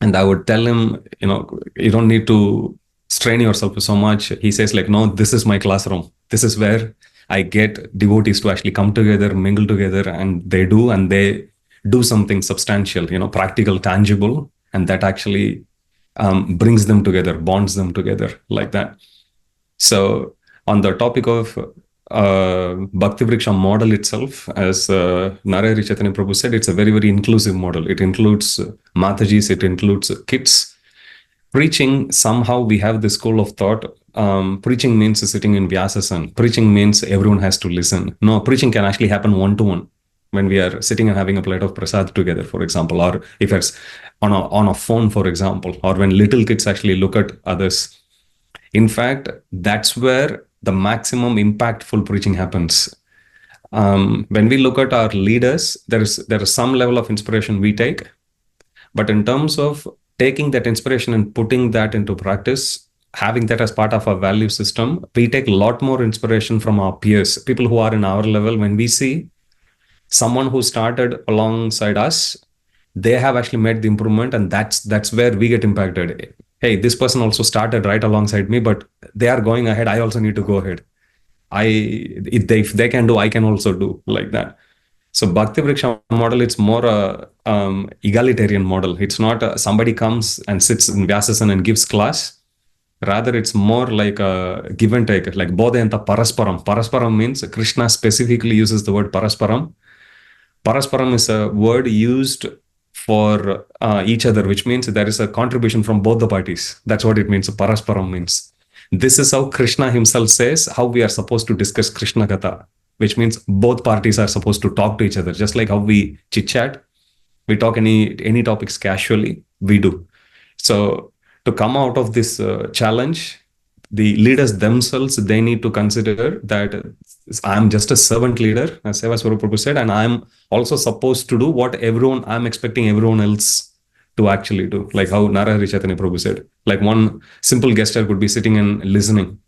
And I would tell him, you don't need to strain yourself so much. He says like, no, this is my classroom. This is where I get devotees to actually come together, mingle together, and they do something substantial, practical, tangible, and that actually brings them together, bonds them together like that. So on the topic of Bhakti Vriksha model itself, as Narahari Chaitanya Prabhu said, it's a very, very inclusive model. It includes Matajis, it includes kids. Preaching, somehow we have this school of thought. Preaching means sitting in Vyasasan. Preaching means everyone has to listen. No, preaching can actually happen one-to-one when we are sitting and having a plate of prasad together, for example, or if it's on a phone, for example, or when little kids actually look at others. In fact, that's where the maximum impactful preaching happens. When we look at our leaders, there is some level of inspiration we take, but in terms of taking that inspiration and putting that into practice, having that as part of our value system, we take a lot more inspiration from our peers, people who are in our level. When we see someone who started alongside us, they have actually made the improvement, and that's where we get impacted. Hey, this person also started right alongside me, but they are going ahead. I also need to go ahead. If they can do, I can also do, like that. So Bhakti Vriksha model, it's more a egalitarian model. It's not somebody comes and sits in Vyasasan and gives class. Rather, it's more like a give and take, like Bodhayanta Parasparam. Parasparam means Krishna specifically uses the word Parasparam. Parasparam is a word used for each other, which means there is a contribution from both the parties. That's what it means. Parasparam means. This is how Krishna himself says how we are supposed to discuss Krishna Katha, which means both parties are supposed to talk to each other. Just like how we chit-chat, we talk any topics casually, we do. So to come out of this challenge, the leaders themselves, they need to consider that I'm just a servant leader, as Seva Svarupa Prabhu said, and I'm also supposed to do what I'm expecting everyone else to actually do. Like how Narahari Chaitanya Prabhu said, like one simple gesture could be sitting and listening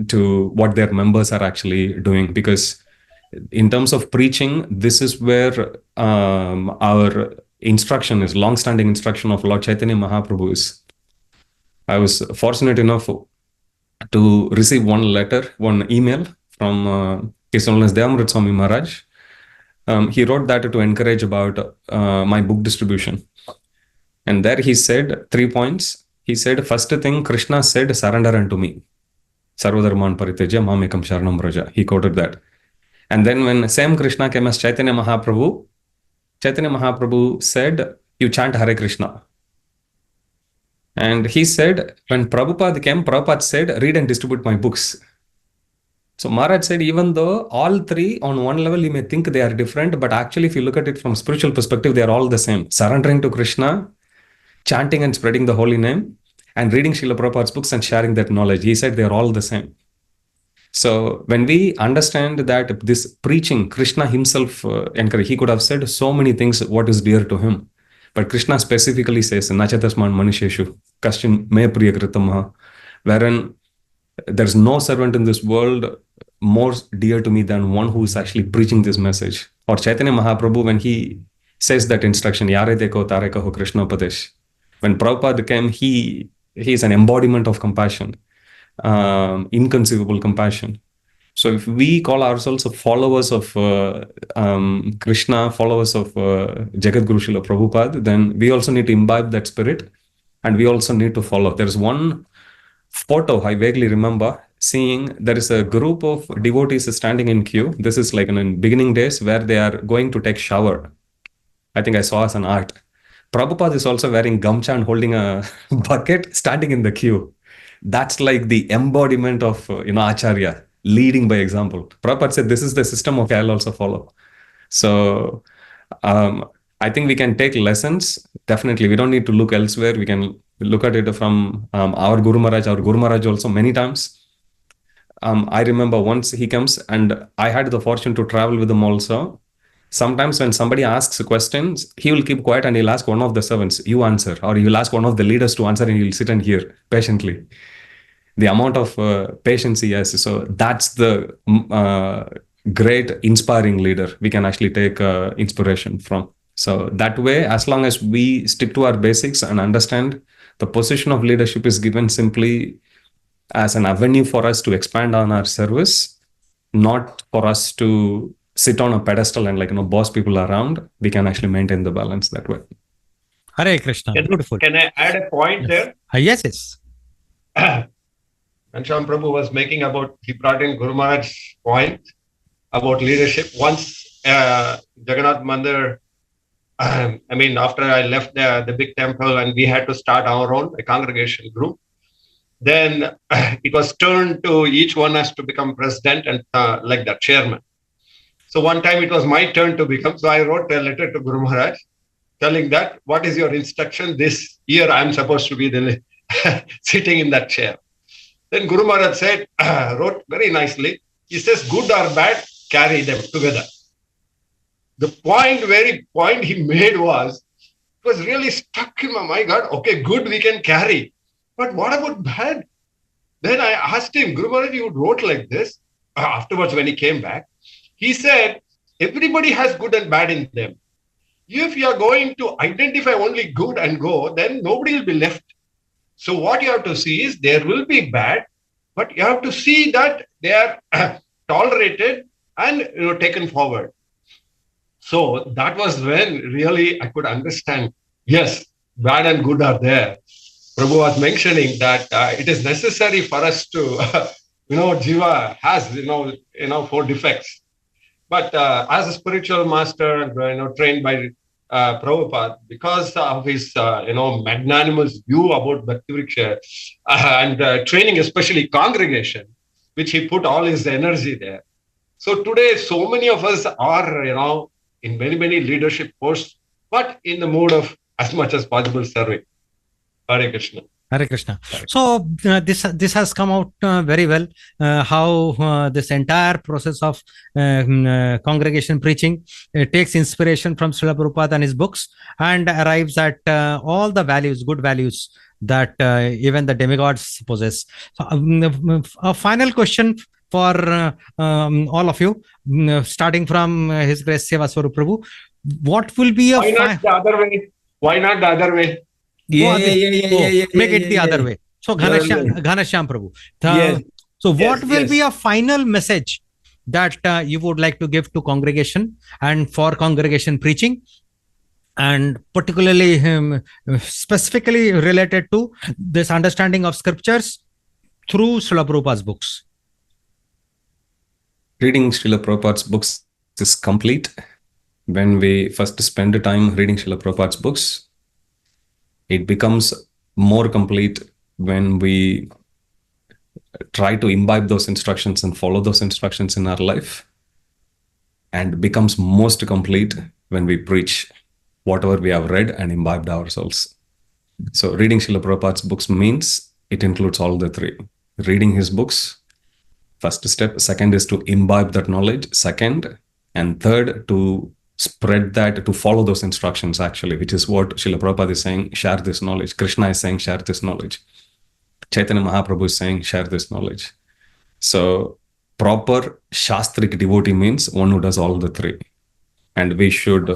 to what their members are actually doing. Because in terms of preaching, this is where our instruction is, long-standing instruction of Lord Chaitanya Mahaprabhu is. I was fortunate enough to receive one email from His Holiness Devamrit Swami Maharaj. He wrote that to encourage about my book distribution. And there he said 3 points. He said, first thing, Krishna said, surrender unto me. Sarvadharman paritejya mamekam sharanam vraja. He quoted that. And then when same Krishna came as Chaitanya Mahaprabhu said, you chant Hare Krishna. And he said, when Prabhupada came, Prabhupada said, read and distribute my books. So Maharaj said, even though all three on one level, you may think they are different, but actually if you look at it from spiritual perspective, they are all the same. Surrendering to Krishna, chanting and spreading the holy name, and reading Srila Prabhupada's books and sharing that knowledge. He said they are all the same. So when we understand that this preaching, Krishna himself encouraged, he could have said so many things, what is dear to him. But Krishna specifically says, Nachatasman Manisheshu, Kashin Me Priyakritamaha, wherein there's no servant in this world more dear to me than one who is actually preaching this message. Or Chaitanya Mahaprabhu, when he says that instruction, Yare Deko Tare Kaho Krishna Upadesh. When Prabhupada came, he is an embodiment of compassion, inconceivable compassion. So if we call ourselves followers of Krishna, followers of Jagadguru Srila Prabhupada, then we also need to imbibe that spirit, and we also need to follow. There's one photo I vaguely remember seeing. There is a group of devotees standing in queue. This is like in beginning days where they are going to take shower. I think I saw as an art. Prabhupada is also wearing gamcha and holding a bucket, standing in the queue. That's like the embodiment of Acharya, leading by example. Prabhupada said, this is the system, okay, I'll also follow. So I think we can take lessons. Definitely, we don't need to look elsewhere. We can look at it from our Guru Maharaj also many times. I remember once he comes, and I had the fortune to travel with him also. Sometimes when somebody asks questions, he will keep quiet and he'll ask one of the servants, you answer, or he will ask one of the leaders to answer, and he'll sit and hear patiently. The amount of patience he has. So that's the great inspiring leader we can actually take inspiration from. So that way, as long as we stick to our basics and understand the position of leadership is given simply as an avenue for us to expand on our service, not for us to sit on a pedestal and boss people around, we can actually maintain the balance that way. Hare Krishna. Beautiful. Can I add a point there? Yes. Ghanashyam Prabhu was making about, he brought in Guru Maharaj's point about leadership. Once Jagannath Mandir, after I left the big temple and we had to start our own a congregation group, then it was turned to each one has to become president and like the chairman. So one time it was my turn to become, so I wrote a letter to Guru Maharaj telling that, what is your instruction? This year I'm supposed to be the sitting in that chair. Then Guru Maharaj said, wrote very nicely, he says, good or bad, carry them together. The very point he made was really stuck in my mind. God, okay, good, we can carry. But what about bad? Then I asked him, Guru Maharaj, you wrote like this. Afterwards, when he came back, he said, everybody has good and bad in them. If you are going to identify only good and go, then nobody will be left. So what you have to see is there will be bad, but you have to see that they are tolerated and taken forward. So that was when really I could understand, yes, bad and good are there. Prabhu was mentioning that it is necessary for us to, Jiva has, 4 defects. But as a spiritual master, trained by Prabhupada, because of his, magnanimous view about Bhakti Vriksha and training, especially congregation, which he put all his energy there. So today, so many of us are, in many, many leadership posts, but in the mood of as much as possible serving. Hare Krishna. Hare Krishna. So this has come out very well, how this entire process of congregation preaching takes inspiration from Srila Prabhupada and his books and arrives at all the values, good values that even the demigods possess. So, a final question for all of you, starting from His Grace Seva Svarupa Prabhu. What will be Why not the other way? Why not the other way? Make it the other way. So Ghanashyam Prabhu. So what will be a final message that you would like to give to congregation and for congregation preaching, and particularly specifically related to this understanding of scriptures through Srila Prabhupada's books? Reading Srila Prabhupada's books is complete when we first spend the time reading Srila Prabhupada's books. It becomes more complete when we try to imbibe those instructions and follow those instructions in our life, and becomes most complete when we preach whatever we have read and imbibed ourselves. So reading Srila Prabhupada's books means it includes all the 3. Reading his books, first step. Second is to imbibe that knowledge. Second, and third, to spread that, to follow those instructions actually, which is what Srila Prabhupada is saying, share this knowledge. Krishna is saying, share this knowledge. Chaitanya Mahaprabhu is saying, share this knowledge. So proper Shastric devotee means one who does all the 3. And we should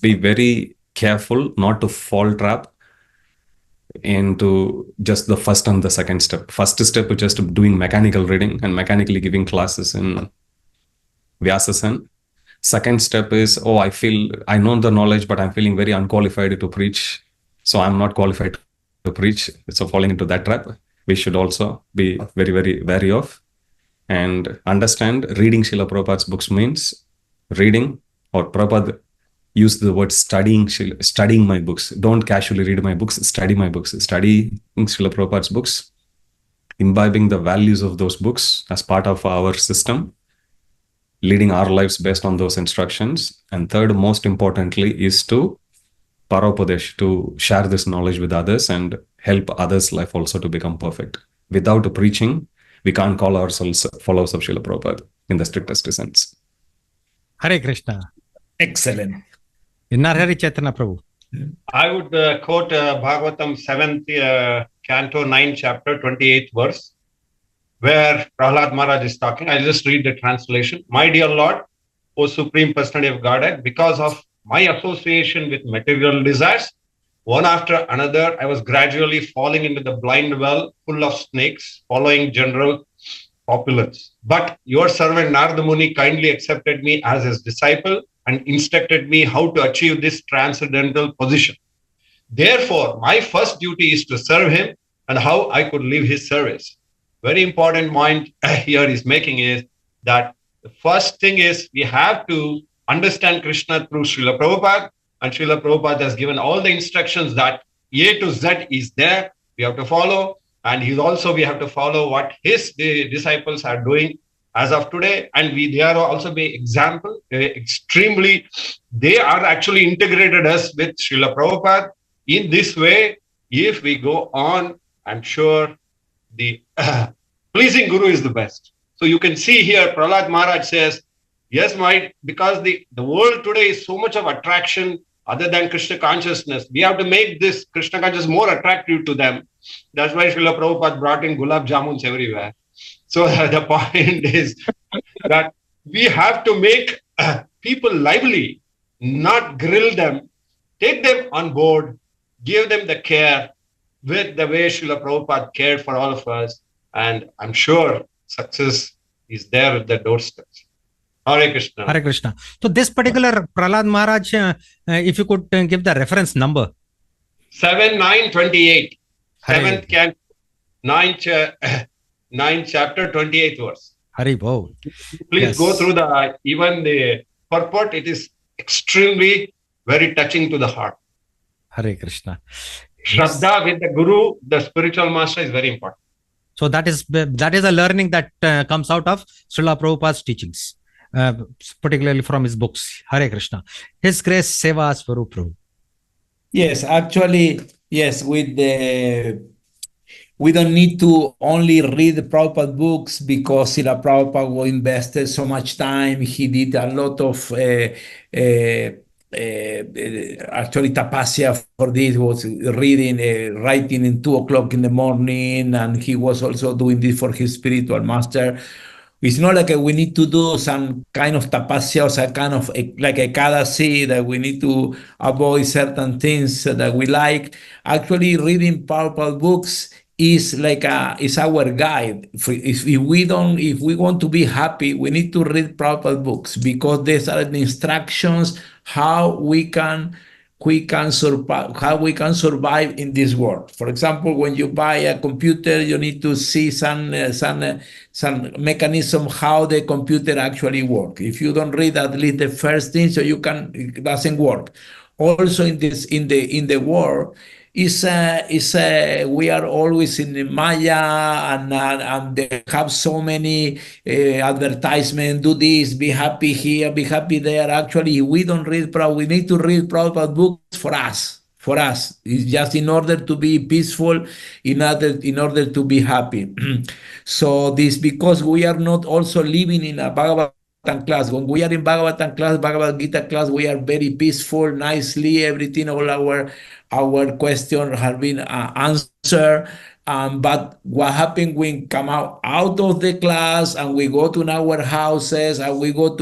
be very careful not to fall trap into just the first and the second step. First step is just doing mechanical reading and mechanically giving classes in Vyasasan. Second step is, I know the knowledge, but I'm feeling very unqualified to preach. So I'm not qualified to preach. So falling into that trap, we should also be very, very wary of, and understand reading Srila Prabhupada's books means reading, or Prabhupada used the word studying my books. Don't casually read my books, study my books. Studying Srila Prabhupada's books, imbibing the values of those books as part of our system, leading our lives based on those instructions. And third, most importantly, is to Paropadesh, to share this knowledge with others and help others' life also to become perfect. Without preaching, we can't call ourselves followers of Srila Prabhupada in the strictest sense. Hare Krishna. Excellent. Narahari Chaitanya Prabhu. I would quote Bhagavatam 7th Canto 9 chapter 28th verse, where Prahlad Maharaj is talking. I'll just read the translation. My dear Lord, O Supreme Personality of Godhead, because of my association with material desires, one after another, I was gradually falling into the blind well full of snakes, following general opulence. But your servant Narada Muni kindly accepted me as his disciple and instructed me how to achieve this transcendental position. Therefore, my first duty is to serve him and how I could live his service. Very important point here is making is that the first thing is we have to understand Krishna through Srila Prabhupada, and Srila Prabhupada has given all the instructions that A to Z is there. We have to follow, and we have to follow what his disciples are doing as of today, and they are also be example extremely. They are actually integrated us with Srila Prabhupada. In this way, if we go on, I'm sure the pleasing Guru is the best. So you can see here, Prahlad Maharaj says, yes, because the world today is so much of attraction other than Krishna consciousness. We have to make this Krishna consciousness more attractive to them. That's why Srila Prabhupada brought in gulab jamuns everywhere. So the point is that we have to make people lively, not grill them, take them on board, give them the care with the way Srila Prabhupada cared for all of us. And I'm sure success is there at the doorsteps. Hare Krishna. Hare Krishna. So this particular Prahlad Maharaj, if you could give the reference number. 7:9:28. Hare. 7th 9th chapter, 28th verse. Hare Bol. Please go through even the purport. It is extremely very touching to the heart. Hare Krishna. Shraddha with the Guru, the spiritual master, is very important. So that is a learning that comes out of Srila Prabhupada's teachings, particularly from his books. Hare Krishna. His Grace Seva Svarupa Prabhu. Yes, actually, yes, we don't need to only read the Prabhupada books because Srila Prabhupada invested so much time. He did a lot of actually tapasya for this, was reading, writing in 2:00 in the morning, and he was also doing this for his spiritual master. It's not like we need to do some kind of tapasya or some kind of like a ekadasi that we need to avoid certain things that we like. Actually, reading Prabhupada books is is our guide. If we want to be happy, we need to read Prabhupada books because these are the instructions how we can survive in this world. For example, when you buy a computer, you need to see some mechanism how the computer actually works. If you don't read at least the first thing, it doesn't work. Also in the world, we are always in the Maya, and they have so many advertisements. Do this, be happy here, be happy there. Actually, we don't read we need to read Prabhupada books for us. It's just in order to be peaceful, in order to be happy. So this because we are not also living in a Bhagavatam class. When we are in Bhagavatam class, Bhagavad Gita class, we are very peaceful, nicely, everything, all our questions have been answered. But what happened when we come out of the class and we go to our houses and we work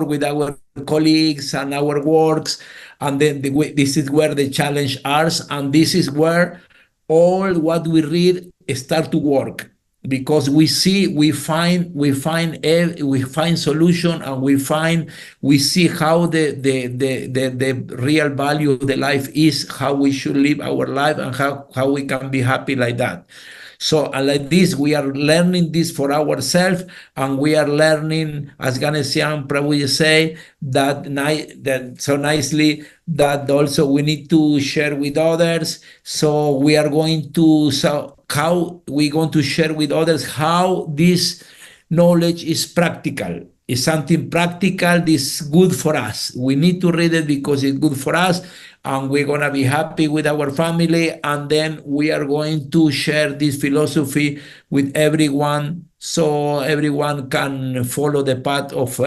with our colleagues and our works, and then this is where the challenge is, and this is where all what we read start to work. Because we find solution, and we see how the real value of the life is, how we should live our life, and how we can be happy like that. So like this, we are learning this for ourselves, and we are learning, as Ghanashyam Prabhu say, that so nicely, that also we need to share with others. So we are going to how we're going to share with others how this knowledge is practical. It's something practical. This is good for us. We need to read it because it's good for us, and we're going to be happy with our family, and then we are going to share this philosophy with everyone so everyone can follow the path of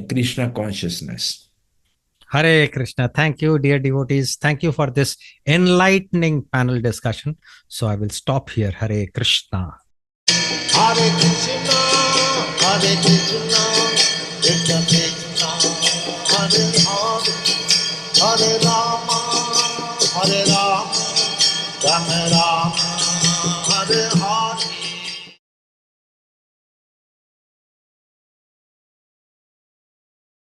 Krishna consciousness. Hare Krishna. Thank you, dear devotees. Thank you for this enlightening panel discussion. So I will stop here. Hare Krishna. Hare Krishna, Hare Krishna, Krishna Krishna, Hare Hare, Hare Rama, Hare Rama, Rama Rama, Hare Hare.